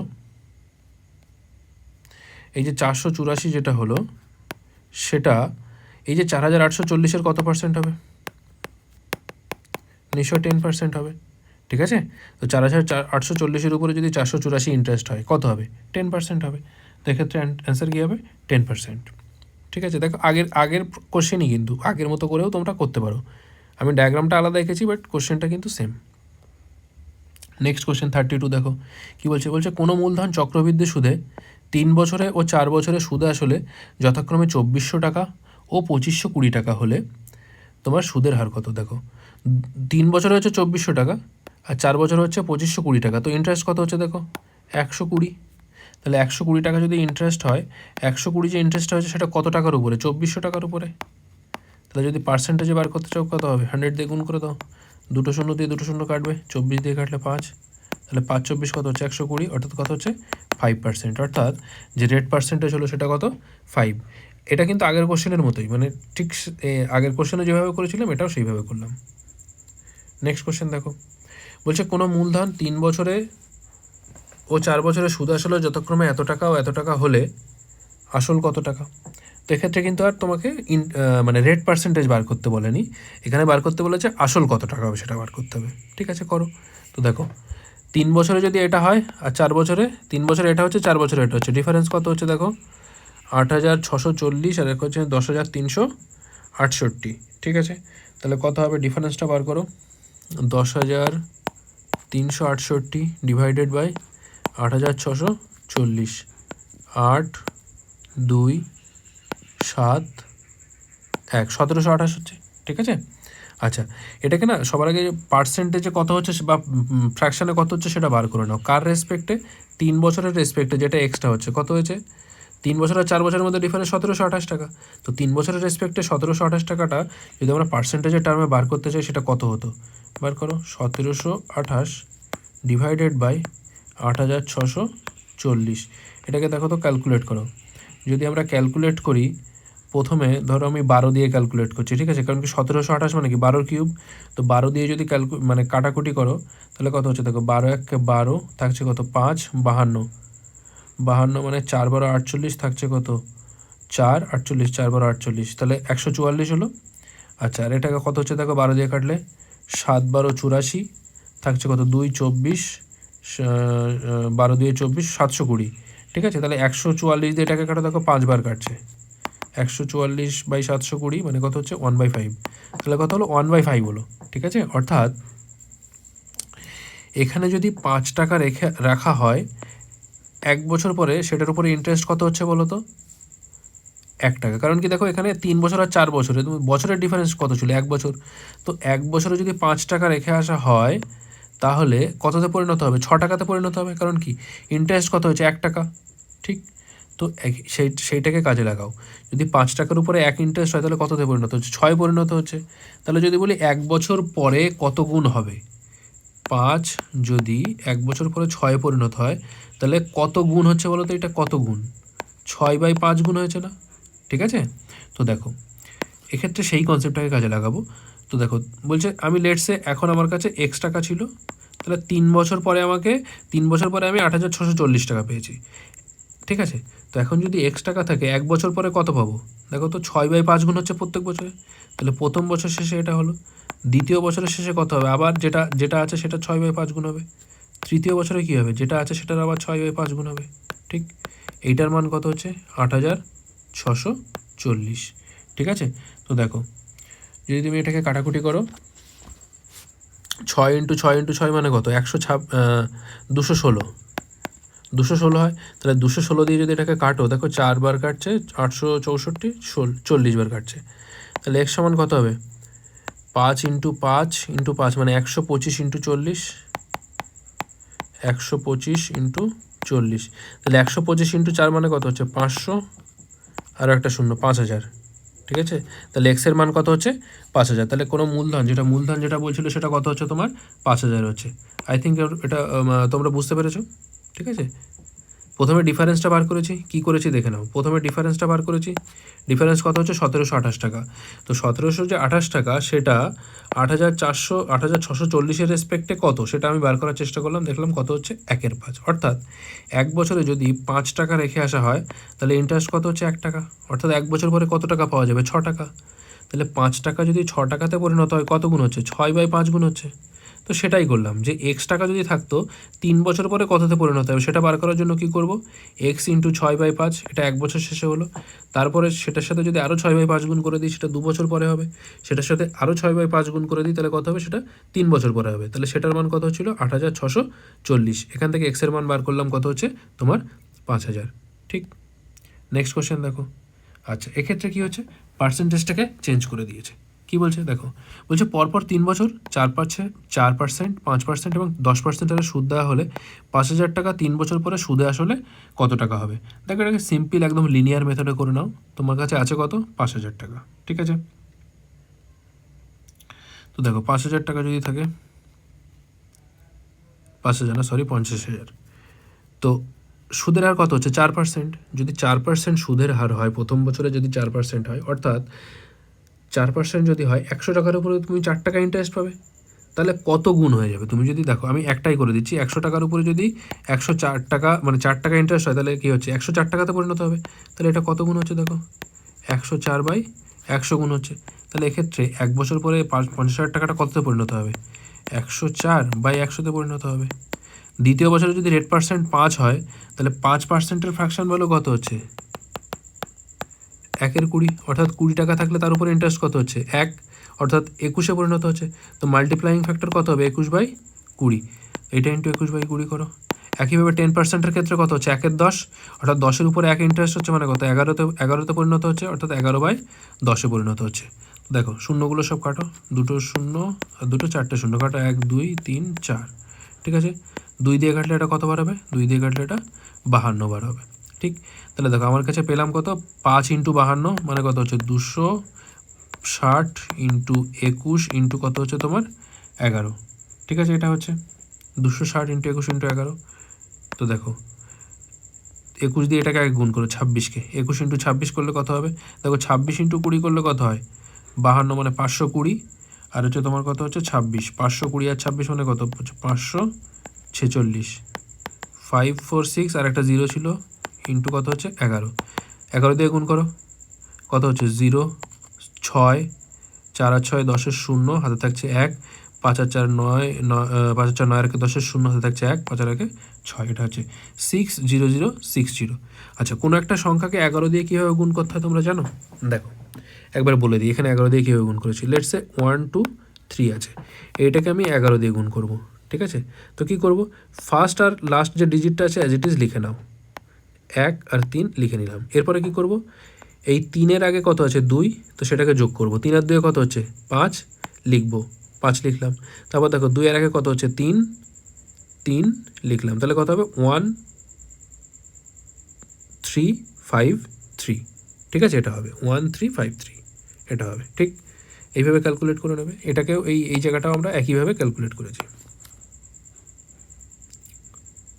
এই যে 484 যেটা হলো সেটা এই যে 4,840-এর কত পার্সেন্ট হবে? নিশ্চয় 10% হবে, ঠিক আছে? তো 4,840-এর উপরে যদি 484 ইন্টারেস্ট হয় কত হবে? 10% হবে। তো এক্ষেত্রে অ্যান্সার কী হবে? 10%, ঠিক আছে? দেখো আগের কোশ্চেনই, কিন্তু আগের মতো করেও তোমরা করতে পারো, আমি ডায়াগ্রামটা আলাদা এঁকেছি, বাট কোশ্চেনটা কিন্তু সেম। নেক্সট কোশ্চেন 32 দেখো কী বলছে? বলছে কোনো মূলধন চক্রবৃদ্ধি সুদে 3 বছরে ও 4 বছরে সুদে আসলে যথাক্রমে 2,400 টাকা ও 2,520 টাকা হলে তোমার সুদের হার কত? দেখো 3 বছরে হচ্ছে 2,400 টাকা আর 4 বছরে হচ্ছে 2,520 টাকা, তো ইন্টারেস্ট কত হচ্ছে? দেখো 120। তাহলে 120 টাকা যদি ইন্টারেস্ট হয়, 120 যে ইন্টারেস্ট হয়েছে সেটা কত টাকার উপরে? 2,400 টাকার উপরে। তাহলে যদি পার্সেন্টেজে বার করতে চাও কত হবে, 100 দিয়ে গুণ করে দাও, দুটো শূন্য দিয়ে দুটো শূন্য কাটবে, 24 দিয়ে কাটলে 5, তাহলে 5 24 কত হচ্ছে 120, অর্থাৎ কত হচ্ছে 5%, অর্থাৎ যে রেট পার্সেন্টেজ হলো সেটা কত 5। এটা কিন্তু আগের কোশ্চেনের মতোই, মানে ঠিক আগের কোশ্চেনে যেভাবে করেছিলাম এটাও সেইভাবে করলাম। নেক্সট কোশ্চেন দেখো, বলছে কোনো মূলধন 3 বছরে ও 4 বছরে সুদ আসলে যথাক্রমে এত টাকা ও এত টাকা হলে আসল কত টাকা। তো এক্ষেত্রে কিন্তু আর তোমাকে মানে রেট পার্সেন্টেজ বার করতে বলেনি, এখানে বার করতে বলেছে আসল কত টাকা হবে সেটা বার করতে হবে। ঠিক আছে, করো। তো দেখো 3 বছরে যদি এটা হয় আর 4 বছরে, 3 বছরে এটা হচ্ছে, 4 বছরে এটা হচ্ছে, ডিফারেন্স কত হচ্ছে দেখো 8,640 আর এক হচ্ছে 10,368। ঠিক আছে, তাহলে কত হবে ডিফারেন্সটা বার করো, 10,368 ডিভাইডেড বাই 8,640, 8 2 7 1, 1,728 হচ্ছে। ঠিক আছে, আচ্ছা এটাকে না সবার আগে পার্সেন্টেজে কত হচ্ছে বা ফ্র্যাকশানে কত হচ্ছে সেটা বার করে নাও। কার রেসপেক্টে, 3 বছরের রেসপেক্টে যেটা এক্সট্রা হচ্ছে কত হয়েছে, 3 বছর আর 4 বছরের মধ্যে ডিফারেন্স 1,728 টাকা। তো 3 বছরের রেসপেক্টে 1,728 টাকাটা যদি আমরা পার্সেন্টেজের টার্মে বার করতে চাই সেটা কত হতো, বার করো, 1,728 ডিভাইডেড বাই 8,640। এটাকে দেখো তো ক্যালকুলেট করো, যদি আমরা ক্যালকুলেট করি প্রথমে ধরো আমি 12 দিয়ে ক্যালকুলেট করছি। ঠিক আছে, কারণ কি 1,728 মানে কি 12 কিউব, তো 12 দিয়ে যদি মানে কাটাকুটি করো তাহলে কত হচ্ছে দেখো, 12 1 12 থাকছে কত 5 52, 52 মানে 4 12 48 থাকছে কত 4 48, 4 12 48, তাহলে 144 হলো। আচ্ছা আর এটাকে কত হচ্ছে দেখো 12 দিয়ে কাটলে 7 12 84 থাকছে কত 2 24, 12 দিয়ে 24 720। ঠিক আছে, তাহলে 144 দিয়ে এটাকে কাটো দেখো 5 বার কাটছে, 144/720 মানে কত হচ্ছে 1/5, তাহলে কত হলো 1/5 হলো। ঠিক আছে, অর্থাৎ এখানে যদি 5 টাকা রাখা হয় 1 বছর পরে সেটার উপরে ইন্টারেস্ট কত হচ্ছে বলো তো, 1 টাকা। কারণ কি দেখো এখানে 3 বছর আর 4 বছরে বছরের ডিফারেন্স কত ছিল 1 বছর, তো 1 বছরে যদি 5 টাকা রেখে আসা হয় তাহলে কততে পরিণত হবে, 6 টাকাতে পরিণত হবে। কারণ কি ইন্টারেস্ট কত হচ্ছে 1 টাকা। ঠিক, তো সেইটাকে কাজে লাগাও, যদি 5 টাকার উপরে 1 ইন্টারেস্ট হয় তাহলে কততে পরিণত হচ্ছে, 6 পরিণত হচ্ছে। তাহলে যদি বলি 1 বছর পরে কত গুণ হবে, 5 যদি 1 বছর পরে 6 পরিণত হয় তাহলে কত গুণ হচ্ছে বলো তো, এটা কত গুণ, 6/5 গুণ হয়েছে না। ঠিক আছে, তো দেখো এক্ষেত্রে সেই কনসেপ্টটাকে কাজে লাগাবো। তো দেখো বলছে আমি লেটসে এখন আমার কাছে এক্স টাকা ছিল, তাহলে 3 বছর পরে আমি 8,640 টাকা পেয়েছি। ঠিক আছে, তো এখন যদি এক্স টাকা থাকে 1 বছর পরে কত পাবো, দেখো তো 6/5 গুণ হচ্ছে প্রত্যেক বছরে, তাহলে প্রথম বছর শেষে এটা হলো, দ্বিতীয় বছরের শেষে কত হবে, আবার যেটা আছে সেটা 6/5 গুণ হবে, তৃতীয় বছরে কী হবে, যেটা আছে সেটার আবার 6/5 গুণ হবে। ঠিক, এইটার মান কত হচ্ছে 8,640। ঠিক আছে, তো দেখো যদি তুমি এটাকে কাটাকুটি করো, 6 × 6 × 6 মানে কত 216, 216 হয়, তাহলে 216 দিয়ে যদি এটাকে কাটো দেখো 4 বার কাটছে 864, 40 বার কাটছে, তাহলে এক্স সমান কত হবে 5 × 5 × 5 মানে 125 × 40, 125 × 40, তাহলে 125 × 4 মানে কত হচ্ছে 500 আর একটা শূন্য 5,000। ঠিক আছে, তাহলে এক্সের মান কত হচ্ছে 5,000। তাহলে কোনো মূলধন যেটা বলছিল সেটা কত হচ্ছে তোমার 5,000 হচ্ছে। আই থিঙ্ক এটা তোমরা বুঝতে পেরেছো। ঠিক আছে, প্রথমে ডিফারেন্সটা বার করেছি, কি করেছি দেখে নাও। প্রথমে ডিফারেন্সটা বার করেছি, ডিফারেন্স কত হচ্ছে 1,728 টাকা। তো 1,728 টাকা সেটা 8,640 রেসপেক্টে কত সেটা আমি বার করার চেষ্টা করলাম, দেখলাম কত হচ্ছে 1/5, অর্থাৎ 1 বছরে যদি 5 টাকা রেখে আসা হয় তাহলে ইন্টারেস্ট কত হচ্ছে 1 টাকা, অর্থাৎ 1 বছর পরে কত টাকা পাওয়া যাবে 6 টাকা। তাহলে 5 টাকা যদি 6 টাকাতে পরিণত হয় কত গুণ হচ্ছে 6/5 গুণ হচ্ছে। তো সেটাই করলাম যে এক্স টাকা যদি থাকতো 3 বছর পরে কততে পরিণত হবে সেটা বার করার জন্য কি করব, এক্স × 6/5, এটা 1 বছর শেষে হলো, তারপরে সেটার সাথে যদি আরও 6/5 গুণ করে দিই সেটা 2 বছর পরে হবে, সেটার সাথে আরও 6/5 গুণ করে দিই তাহলে কত হবে সেটা 3 বছর পরে হবে, তাহলে সেটার মান কত হচ্ছিল 8,640। এখান থেকে এক্সের মান বার করলাম কত হচ্ছে তোমার 5,000। ঠিক, নেক্সট কোশ্চেন দেখো। আচ্ছা এক্ষেত্রে কী হচ্ছে পার্সেন্টেজটাকে চেঞ্জ করে দিয়েছে, কী বলছে দেখো, বলছে পরপর 3 বছর 4%, 5% এবং 10% হারে সুদ দেওয়া হলে 5,000 টাকা 3 বছর পরে সুদে আসলে কত টাকা হবে। দেখো এটাকে সিম্পল একদম লিনিয়ার মেথডে করে নাও, তোমার কাছে আছে কত 5,000 টাকা। ঠিক আছে, তো দেখো 5,000 টাকা যদি থাকে, 5,000 না সরি 50,000, তো সুদের হার কত হচ্ছে 4%। যদি 4% সুদের হার হয় প্রথম বছরে, যদি 4% হয়, অর্থাৎ 4% যদি হয় 100 টাকার উপরে তুমি 4 টাকা ইন্টারেস্ট পাবে। তাহলে কত গুণ হয়ে যাবে? তুমি যদি দেখো, আমি একটাই করে দিচ্ছি, 100 টাকার উপরে যদি 104 টাকা মানে 4 টাকা ইন্টারেস্ট হয়, তাহলে কী হচ্ছে 104 টাকাতে পরিণত হবে। তাহলে এটা কত গুণ হচ্ছে দেখো, 104/100 গুণ হচ্ছে। তাহলে এক্ষেত্রে 1 বছর পরে 50,000 টাকাটা কততে পরিণত হবে? 104/100তে পরিণত হবে। দ্বিতীয় বছরে যদি রেট পার্সেন্ট 5 হয়, তাহলে 5%-এর ফ্র্যাকশন ভ্যালু কত হচ্ছে? 1/20, অর্থাৎ 20 টাকা থাকলে তার উপরে ইন্টারেস্ট কত হচ্ছে? 1, অর্থাৎ 21-এ পরিণত হচ্ছে। তো মাল্টিপ্লাইং ফ্যাক্টর কত হবে? 21/20। এটা ইন্টু 21/20 করো। একইভাবে 10%-এর ক্ষেত্রে কত হচ্ছে? 1/10, অর্থাৎ 10-এর উপরে 1 ইন্টারেস্ট হচ্ছে মানে কত? 11তে পরিণত হচ্ছে, অর্থাৎ 11/10-এ পরিণত হচ্ছে। দেখো শূন্যগুলো সব কাটো, 2টো 0 আর 2টো 4টে 0 কাটো, 1 2 3 4, ঠিক আছে। 2 দিয়ে কাটলে এটা কত বার হবে? 2 দিয়ে কাটলে এটা 52 বার হবে, ঠিক। তাহলে দেখো আমার কাছে পেলাম কত? 5 × 52 মানে কত হচ্ছে? 260 × 21 ইন্টু কত হচ্ছে তোমার? 11, ঠিক আছে। এটা হচ্ছে 260 × 21 × 11। তো দেখো 21 দিয়ে এটাকে আগে গুণ করো, 26কে 21 × 26 করলে কত হবে? দেখো 26 × 20 করলে কত হয়? 52 মানে 520, আর হচ্ছে তোমার কত হচ্ছে? 26। 520 আর 26 মানে কত হচ্ছে? 546। 546 আর একটা 0 ছিল, ইন্টু কত হচ্ছে? 11। 11 দিয়ে গুণ করো, কত হচ্ছে? 0 6 4 আর 6 10-এর 0, হাতে থাকছে 1, 5 আর 4 9, 5 আর 4 9 আর 10-এর 0, হাতে থাকছে 1, 5 আর 1 6। এটা হচ্ছে 60060। আচ্ছা, কোনো একটা সংখ্যাকে 11 দিয়ে কীভাবে গুণ করতে হয় তোমরা জানো? দেখো একবার বলে দিই, এখানে 11 দিয়ে কীভাবে গুণ করেছি। লেটস সে 1 2 3 আছে, এইটাকে আমি 11 দিয়ে গুণ করব, ঠিক আছে। তো কী করব? ফার্স্ট আর লাস্ট যে ডিজিটটা আছে অ্যাজ ইট ইজ লিখে নাও, 1 আর 3 লিখে নিলাম। এরপরে কী করব? এই 3-এর আগে কত আছে? 2, তো সেটাকে যোগ করব। 3 আর 2 কত হচ্ছে? 5, লিখব, 5 লিখলাম। তারপর দেখো 2 এর আগে কত হচ্ছে? 3, 3 লিখলাম। তাহলে কত হবে? 1 3 5 3, ঠিক আছে। এটা হবে 1 3 5 3, এটা হবে, ঠিক। এইভাবে ক্যালকুলেট করে নেবে। এটাকেও এই জায়গাটাও আমরা একইভাবে ক্যালকুলেট করেছি।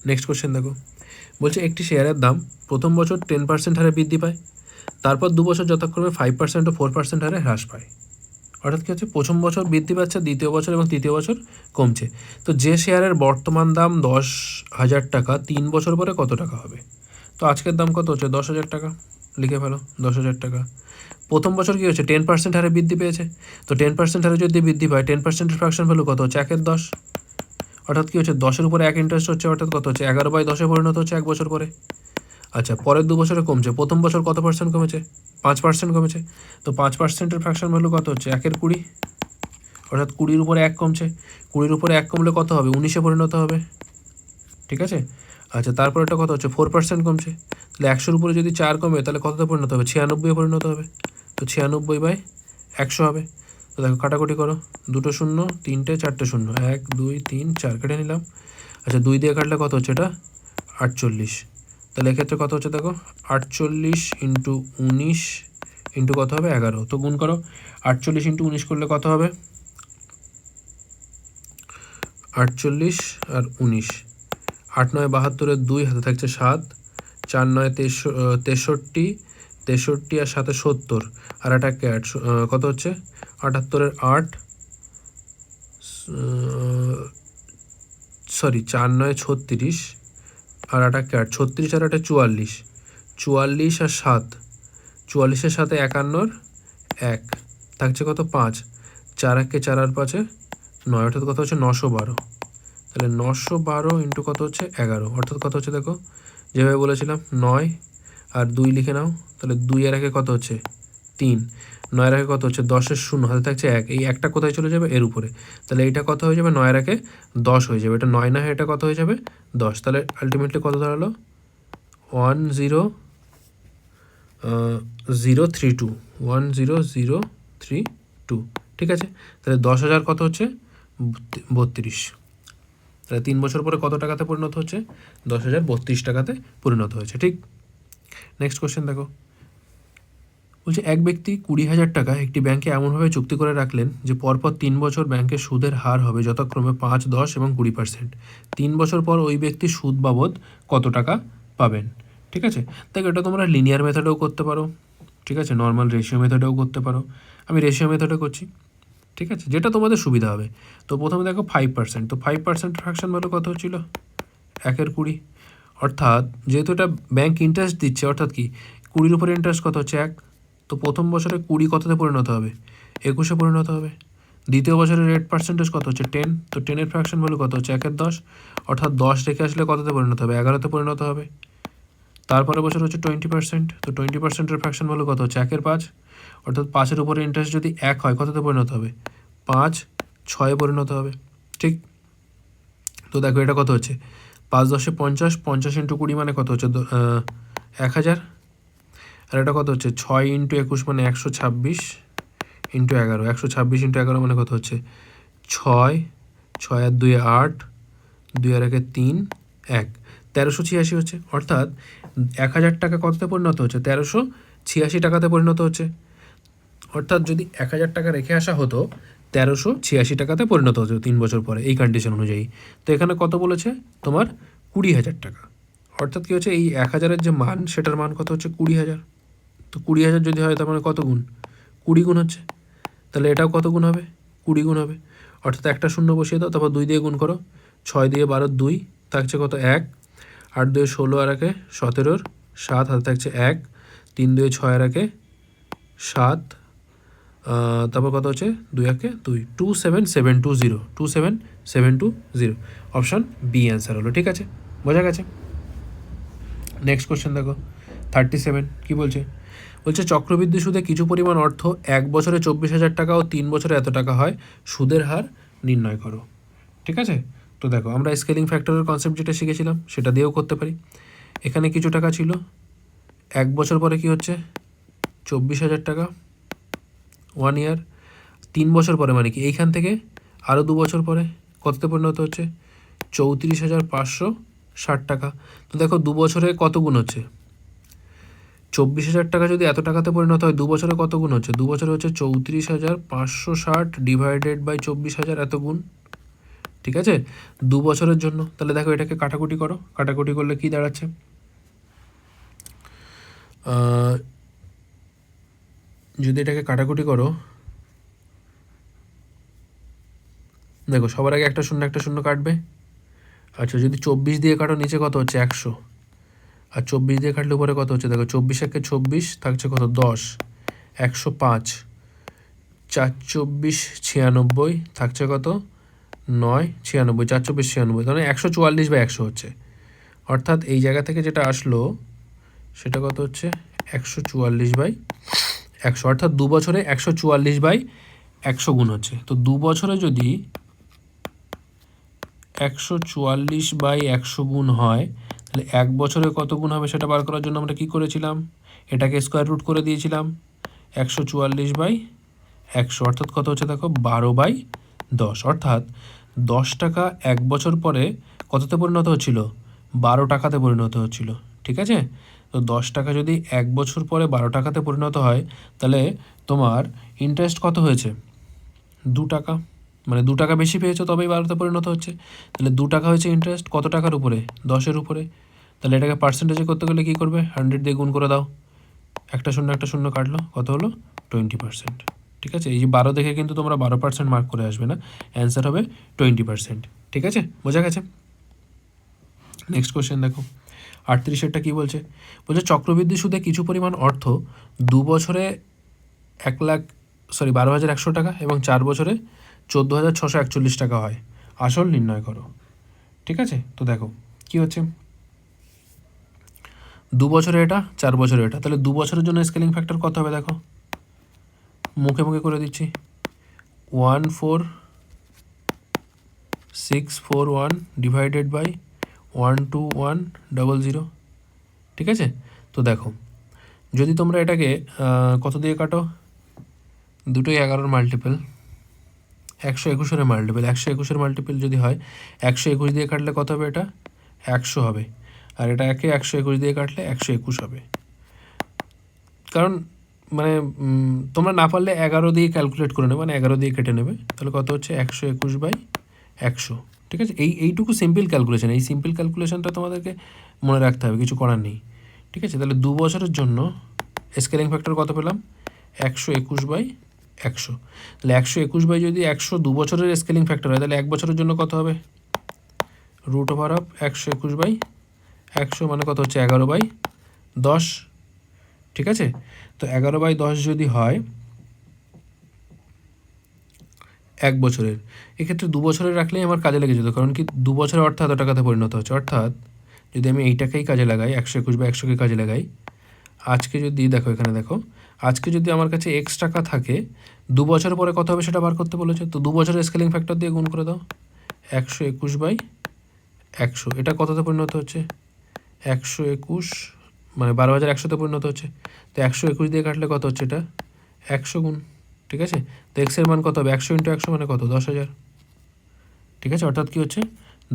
নেক্সট কোশ্চেন দেখো, বলছে একটি শেয়ারের দাম প্রথম বছর 10% হারে বৃদ্ধি পায়, তারপর 2 বছর যথাক্রমে 5% ও 4% হারে হ্রাস পায়। অর্থাৎ কী হচ্ছে? প্রথম বছর বৃদ্ধি পাচ্ছে, দ্বিতীয় বছর এবং তৃতীয় বছর কমছে। তো যে শেয়ারের বর্তমান দাম 10,000 টাকা, 3 বছর পরে কত টাকা হবে? তো আজকের দাম কত হচ্ছে? 10,000 টাকা, লিখে ফেলো 10,000 টাকা। প্রথম বছর কী হচ্ছে? 10% হারে বৃদ্ধি পেয়েছে। তো 10% হারে যদি বৃদ্ধি পায়, 10%-এর ফ্র্যাকশন ভ্যালু কত হচ্ছে? 1/10, অর্থাৎ কী হচ্ছে? 10-এর উপরে 1 ইন্টারেস্ট হচ্ছে, অর্থাৎ কত হচ্ছে? 11/10-এ পরিণত হচ্ছে 1 বছর পরে। আচ্ছা, পরের 2 বছরে কমছে। প্রথম বছর কত পার্সেন্ট কমেছে? 5% কমেছে। তো 5%-এর ফ্র্যাকশন ভ্যালু কত হচ্ছে? 1/20, অর্থাৎ 20-র উপরে 1 কমছে। 20-র উপরে 1 কমলে কত হবে? 19-এ পরিণত হবে, ঠিক আছে। আচ্ছা, তারপর এটা কত হচ্ছে? 4% কমছে। তাহলে 100-র উপরে যদি 4 কমে, তাহলে কততে পরিণত হবে? 96-এ পরিণত হবে। তো 96/100 হবে। তো দেখো কাটাকুটি করো, 2টো 0 3টে 4টে 0, 1 2 3 4 কেটে নিলাম। আচ্ছা, 2 দিয়ে কাটলে কত হচ্ছে? এটা 48। তাহলে এক্ষেত্রে কত হচ্ছে দেখো, 48 × 19 ইন্টু কত হবে? 11। তো গুণ করো, 48 × 19 করলে কত হবে? 48 আর 19, 8 9 72-এর 2, হাতে থাকছে 7, 4 9 63, 63 আর 7 70, আর একটা ক্যাট কত হচ্ছে? 78-এর 8, সরি 4 9 36, আর একটা ক্যাট 36 আর একটা 44, 44 আর 7, 44-এর সাথে 51-এর 1, থাকছে কত? 5, 4 1 4 আর 5 9, অর্থাৎ কত হচ্ছে? 912। তাহলে 912 ইন্টু কত হচ্ছে? 11, অর্থাৎ কত হচ্ছে দেখো, যেভাবে বলেছিলাম 9 আর 2 লিখে নাও। তাহলে 2 এর আগে কত হচ্ছে? 3, 9 এর আগে কত হচ্ছে? 10-এর 0, হাতে থাকছে 1, এই একটা কোথায় চলে যাবে? এর উপরে। তাহলে এইটা কত হয়ে যাবে? 9 এর আগে 10 হয়ে যাবে। এটা 9 না হয়ে এটা কত হয়ে যাবে? 10। তাহলে আলটিমেটলি কত দাঁড়ালো? 10032, 10032, ঠিক আছে। তাহলে 10,000 কত হচ্ছে? 32। তাহলে 3 বছর পরে কত টাকাতে পরিণত হচ্ছে? 10,032 টাকাতে পরিণত হয়েছে, ঠিক। নেক্সট কোশ্চেন দেখো, বলছে এক ব্যক্তি 20,000 টাকা একটি ব্যাংকে এমনভাবে চুক্তি করে রাখলেন যে পরপর 3 বছর ব্যাংকের সুদের হার হবে যথাক্রমে 5, 10 এবং 20%। 3 বছর পর ওই ব্যক্তি সুদ বাবদ কত টাকা পাবেন? ঠিক আছে, দেখো এটা তোমরা লিনিয়ার মেথডেও করতে পারো, ঠিক আছে, নর্মাল রেশিও মেথডেও করতে পারো। আমি রেশিও মেথডে করছি, ঠিক আছে, যেটা তোমাদের সুবিধা হবে। তো প্রথমে দেখো 5%, তো 5% ফ্র্যাকশন ভ্যালু কত হচ্ছিল? 1/20। অর্থাৎ যেহেতু এটা ব্যাংক ইন্টারেস্ট দিচ্ছে, অর্থাৎ কি 20-র উপরে ইন্টারেস্ট কত হচ্ছে 1, তো প্রথম বছরে 20 কততে পরিণত হবে? 21-এ পরিণত হবে। দ্বিতীয় বছরের রেট পার্সেন্টেজ কত হচ্ছে? 10, তো 10-এর ফ্র্যাকশন ভ্যালু কত হচ্ছে? 1/10, অর্থাৎ 10 রেখে আসলে কততে পরিণত হবে? 11-তে পরিণত হবে। তারপরে বছর হচ্ছে 20%, তো 20%-এর ফ্র্যাকশন ভ্যালু কত হচ্ছে? 1/5, অর্থাৎ 5-এর উপরে ইন্টারেস্ট যদি 1 হয় কততে পরিণত হবে? 5, 6-এ পরিণত হবে। ঠিক, তো দেখো এটা কত হচ্ছে? 5 10 50, 50 × 20 মানে কত হচ্ছে? 1000। আর এটা কত হচ্ছে? 6 × 21 মানে 126 × 11, 126 × 11 মানে কত হচ্ছে? 6, 6 আর 2 8, 2 আর 1 3, 1, 1386 হচ্ছে। অর্থাৎ 1000 টাকা কততে পরিণত হচ্ছে? 1386 টাকাতে পরিণত হচ্ছে। অর্থাৎ যদি 1000 টাকা রেখে আসা হতো 1386 টাকাতে পরিণত হতো 3 বছর পরে, এই কন্ডিশন অনুযায়ী। তো এখানে কত বলেছে তোমার? 20,000 টাকা। অর্থাৎ কী হচ্ছে? এই 1000-এর যে মান সেটার মান কত হচ্ছে? 20,000। তো 20,000 যদি হয় তার মানে কত গুণ? 20 গুণ হচ্ছে। তাহলে এটাও কত গুণ হবে? 20 গুণ হবে। অর্থাৎ একটা শূন্য বসিয়ে দাও, তারপর 2 দিয়ে গুণ করো। 6 দিয়ে 12 2 থাকছে কত? 1, 8 2 16 আর 1 17, 7 হাতে থাকছে 1, 3 2 6 আর 1 7, তারপর কত হচ্ছে? 2 1 2, 27720, 27720। অপশন বি অ্যান্সার হলো। ঠিক আছে, বোঝা গেছে? নেক্সট কোশ্চেন দেখো 37, কী বলছে? বলছে চক্রবৃদ্ধি সুদে কিছু পরিমাণ অর্থ 1 বছরে 24,000 টাকা ও 3 বছরে এত টাকা হয়, সুদের হার নির্ণয় করো। ঠিক আছে, তো দেখো আমরা স্কেলিং ফ্যাক্টরের কনসেপ্ট যেটা শিখেছিলাম সেটা দিয়েও করতে পারি। এখানে কিছু টাকা ছিল, 1 বছর পরে কি হচ্ছে? 24,000 টাকা 1 ইয়ার। 3 বছর পরে মানে কি এইখান থেকে আরও 2 বছর পরে কততে পরিণত হচ্ছে? 34,560 টাকা। তো দেখো 2 বছরে কত গুণ হচ্ছে? 24,000 টাকা যদি এত টাকাতে পরিণত হয় 2 বছরে কত গুণ হচ্ছে? 2 বছরে হচ্ছে 34,560 ডিভাইডেড বাই 24,000 এত গুণ। ঠিক আছে, 2 বছরের জন্য। তাহলে দেখো এটাকে কাটাকুটি করো, কাটাকুটি করলে কি দাঁড়াচ্ছে? যদি এটাকে কাটাকুটি করো, দেখো সবার আগে একটা শূন্য কাটবে। আচ্ছা, যদি 24 দিয়ে কাটো নিচে কত হচ্ছে? 100, আর 24 দিয়ে কাটলে উপরে কত হচ্ছে? দেখো 24 একে 24 থাকছে কত? 10, 105, 4 24 96 থাকছে কত? 9 96, 4 24 96, তাহলে 144/100 হচ্ছে। অর্থাৎ এই জায়গা থেকে যেটা আসলো সেটা কত হচ্ছে? 144/100, অর্থাৎ 2 বছরে 144/100 গুণ হচ্ছে। তো 2 বছরে যদি 144/100 গুণ হয় তাহলে 1 বছরে কত গুণ হবে সেটা বার করার জন্য আমরা কি করেছিলাম? এটাকে স্কোয়ার রুট করে দিয়েছিলাম। 144/100 অর্থাৎ কত হচ্ছে? দেখো 12/10, অর্থাৎ 10 টাকা 1 বছর পরে কততে পরিণত হচ্ছিল? 12 টাকাতে পরিণত হচ্ছিল। ঠিক আছে, তো 10 টাকা যদি 1 বছর পরে 12 টাকাতে পরিণত হয় তাহলে তোমার ইন্টারেস্ট কত হয়েছে? 2 টাকা, মানে 2 টাকা বেশি পেয়েছো তবেই 12তে পরিণত হচ্ছে। তাহলে 2 টাকা হয়েছে ইন্টারেস্ট কত টাকার উপরে? 10-এর উপরে। তাহলে এটাকে পার্সেন্টেজে করতে গেলে কী করবে? 100 দিয়ে গুণ করে দাও। একটা শূন্য কাটলো, কত হলো? 20%। ঠিক আছে, এই যে 12 দেখে কিন্তু তোমরা 12% মার্ক করে আসবে না, অ্যান্সার হবে 20%। ঠিক আছে, বোঝা গেছে? নেক্সট কোশ্চেন দেখো 38-এরটা কী বলছে? বলছে চক্রবৃদ্ধি সুদে কিছু পরিমাণ অর্থ 2 বছরে 12,100 টাকা এবং 4 বছরে 14,641 টাকা হয়, আসল নির্ণয় করো। ঠিক আছে, তো দেখো কি হচ্ছে? 2 বছরে এটা, 4 বছরে এটা, তাহলে 2 বছরের জন্য স্কেলিং ফ্যাক্টর কত হবে? দেখো মুখে মুখে করে দিচ্ছি, 14641 ডিভাইডেড বাই 12100। ঠিক আছে, তো দেখো যদি তোমরা এটাকে কত দিয়ে কাটো? দুটোই 11-র মাল্টিপল, 121-এর মাল্টিপল, 121-এর মাল্টিপল যদি হয় 121 দিয়ে কাটলে কত হবে? এটা 100 হবে, আর এটা একে 121 দিয়ে কাটলে 121 হবে। কারণ মানে তোমরা না পারলে 11 দিয়ে ক্যালকুলেট করে নেবে, মানে 11 দিয়ে কেটে নেবে, তাহলে কত হচ্ছে 121/100। ঠিক আছে, এইটুকু সিম্পল ক্যালকুলেশন, এই সিম্পল ক্যালকুলেশনটা তোমাদেরকে মনে রাখতে হবে, কিছু করার নেই। ঠিক আছে, তাহলে 2 বছরের জন্য স্কেলিং ফ্যাক্টর কত পেলাম 121/100। তাহলে 121 যদি 100 2 বছরের স্কেলিং ফ্যাক্টর হয়, তাহলে 1 বছরের জন্য কত হবে √1 121/100 মানে কত হচ্ছে 11/10। ঠিক আছে, তো 11/10 যদি হয় 1 বছরের, এক্ষেত্রে 2 বছরের রাখলেই আমার কাজে লেগে যেত, কারণ কি 2 বছরের অর্থ এত টাকাতে পরিণত হচ্ছে। অর্থাৎ যদি আমি এইটাকেই কাজে লাগাই 121/100কে কাজে লাগাই, আজকে যদি দেখো এখানে দেখো, আজকে যদি আমার কাছে এক্স টাকা থাকে 2 বছর পরে কত হবে সেটা বার করতে বলেছে, তো 2 বছরের স্কেলিং ফ্যাক্টর দিয়ে গুণ করে দাও 121/100। এটা কততে পরিণত হচ্ছে 121, মানে 12,100তে পরিণত হচ্ছে। তো 121 দিয়ে কাটলে কত হচ্ছে এটা 100 গুণ। ঠিক আছে, তো এক্সের মান কত হবে 100 × 100 মানে কত 10,000। ঠিক আছে, অর্থাৎ কী হচ্ছে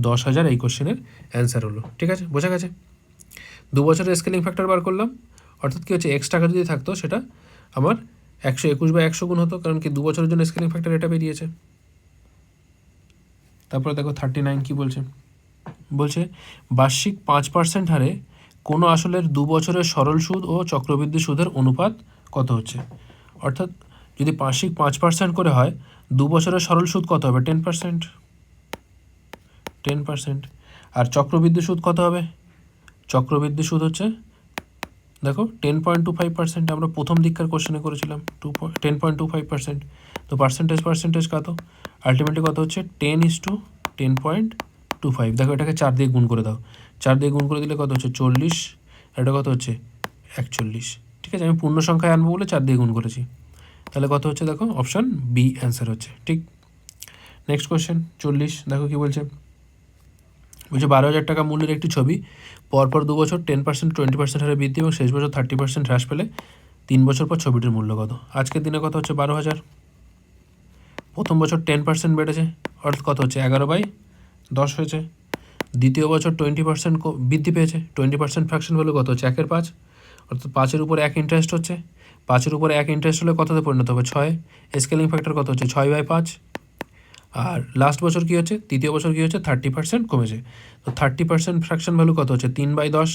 10,000 এই কোশ্চেনের অ্যান্সার হলো। ঠিক আছে, বোঝা গেছে। 2 বছরের স্কেলিং ফ্যাক্টর বার করলাম, অর্থাৎ কী হচ্ছে এক্স টাকা যদি থাকতো সেটা আমার 121/100 গুণ হতো, কারণ কি 2 বছরের জন্য স্কেলিং ফ্যাক্টর এটা বেরিয়েছে। তারপরে দেখো 39 কী বলছে, বলছে বার্ষিক 5% হারে কোনো আসলের 2 বছরের সরল সুদ ও চক্রবৃদ্ধি সুদের অনুপাত কত হচ্ছে। অর্থাৎ যদি বার্ষিক 5% করে হয়, 2 বছরের সরল সুদ কত হবে 10%। আর চক্রবৃদ্ধি সুদ কত হবে, চক্রবৃদ্ধি সুদ হচ্ছে দেখো 10.25%। আমরা প্রথম দিককার কোশ্চেনে করেছিলাম 10.25%। তো পার্সেন্টেজ কত, আলটিমেটলি কত হচ্ছে 10:10.25। দেখো এটাকে 4 দিয়ে গুণ করে দাও, 4 দিয়ে গুণ করে দিলে কত হচ্ছে 40, এটা কত হচ্ছে 41। ঠিক আছে, আমি পূর্ণ সংখ্যায় আনবো বলে 4 দিয়ে গুণ করেছি, তাহলে কত হচ্ছে দেখো অপশান বি অ্যান্সার হচ্ছে। ঠিক, নেক্সট কোশ্চেন 40, দেখো কী বলছে, 12,000 টাকা মূল্যের একটি ছবি পরপর 2 বছর 10% 20% হারে বৃদ্ধি এবং শেষ বছর 30% হ্রাস পেলে 3 বছর পর ছবিটির মূল্য কত। আজকের দিনে কত হচ্ছে 12,000, প্রথম বছর 10% বেড়েছে, অর্থাৎ কত হচ্ছে 11/10 হয়েছে। দ্বিতীয় বছর 20% বৃদ্ধি পেয়েছে, 20% ফ্র্যাকশন ভ্যালু কত হচ্ছে 1/5, অর্থাৎ 5-এর উপর 1 ইন্টারেস্ট হচ্ছে, 5-এর উপর 1 ইন্টারেস্ট হলে কততে পরিণত হবে 6, স্কেলিং ফ্যাক্টর কত হচ্ছে 6/5। আর লাস্ট বছর কী হচ্ছে, তৃতীয় বছর কী হচ্ছে 30% কমেছে, তো 30% ফ্র্যাকশন ভ্যালু কত হচ্ছে 3/10।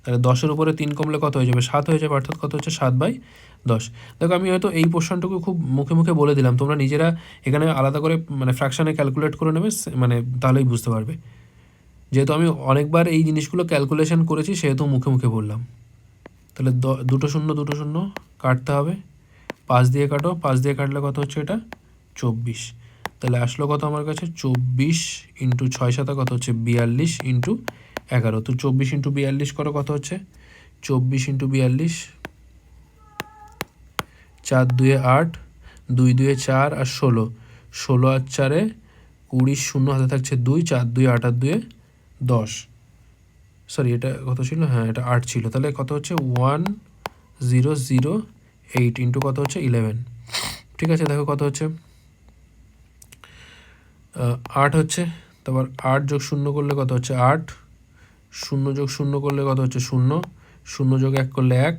তাহলে 10-এর উপরে 3 কমলে কত হয়ে যাবে 7 হয়ে যাবে, অর্থাৎ কত হচ্ছে 7/10। দেখো আমি হয়তো এই পোর্শনটুকু খুব মুখে মুখে বলে দিলাম, তোমরা নিজেরা এখানে আলাদা করে মানে ফ্র্যাকশানে ক্যালকুলেট করে নেবে, মানে তাহলেই বুঝতে পারবে। যেহেতু আমি অনেকবার এই জিনিসগুলো ক্যালকুলেশন করেছি সেহেতু মুখে মুখে বললাম। তাহলে 2 শূন্য কাটতে হবে, 5 দিয়ে কাটো, 5 দিয়ে কাটলে কত হচ্ছে এটা 24। তাহলে আসলো কত আমার কাছে 24 × 6 কত হচ্ছে 42 × 11। তো 24 × 42 করো কত হচ্ছে 24 × 42, 4 2 8, 2 2 4 আর 16, 16 আর 4 20, শূন্য হাতে থাকছে 2, 4 2 8 আর 2 10। সরি এটা কত ছিল, হ্যাঁ এটা 8 ছিল, তাহলে কত হচ্ছে 1008 ইন্টু কত হচ্ছে 11। ঠিক আছে, দেখো কত হচ্ছে 8 হচ্ছে, তারপর 8 যোগ 0 করলে কত হচ্ছে 8, 0 যোগ 0 করলে কত হচ্ছে 0, 0 যোগ 1 করলে 1,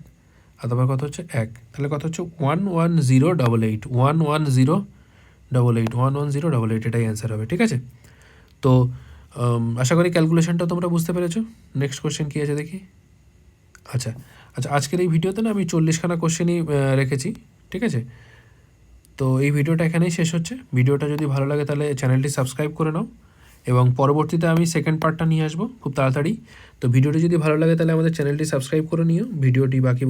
আর তারপর কত হচ্ছে 1, তাহলে কত হচ্ছে 11088, 11088 এটাই অ্যান্সার হবে। ঠিক আছে, তো আশা করি ক্যালকুলেশনটা তোমরা বুঝতে পেরেছো। নেক্সট কোশ্চেন কী আছে দেখি। আচ্ছা আজকের এই ভিডিওতে না আমি 40খানা কোশ্চেনই রেখেছি। ঠিক আছে, তো এই ভিডিওটা এখানেই শেষ হচ্ছে। ভিডিওটা যদি ভালো লাগে তাহলে চ্যানেলটি সাবস্ক্রাইব করে নাও, এবং পরবর্তীতে আমি সেকেন্ড পার্টটা নিয়ে আসবো খুব তাড়াতাড়ি। তো ভিডিওটি যদি ভালো লাগে তাহলে আমাদের চ্যানেলটি সাবস্ক্রাইব করে নিও, ভিডিওটি বাকি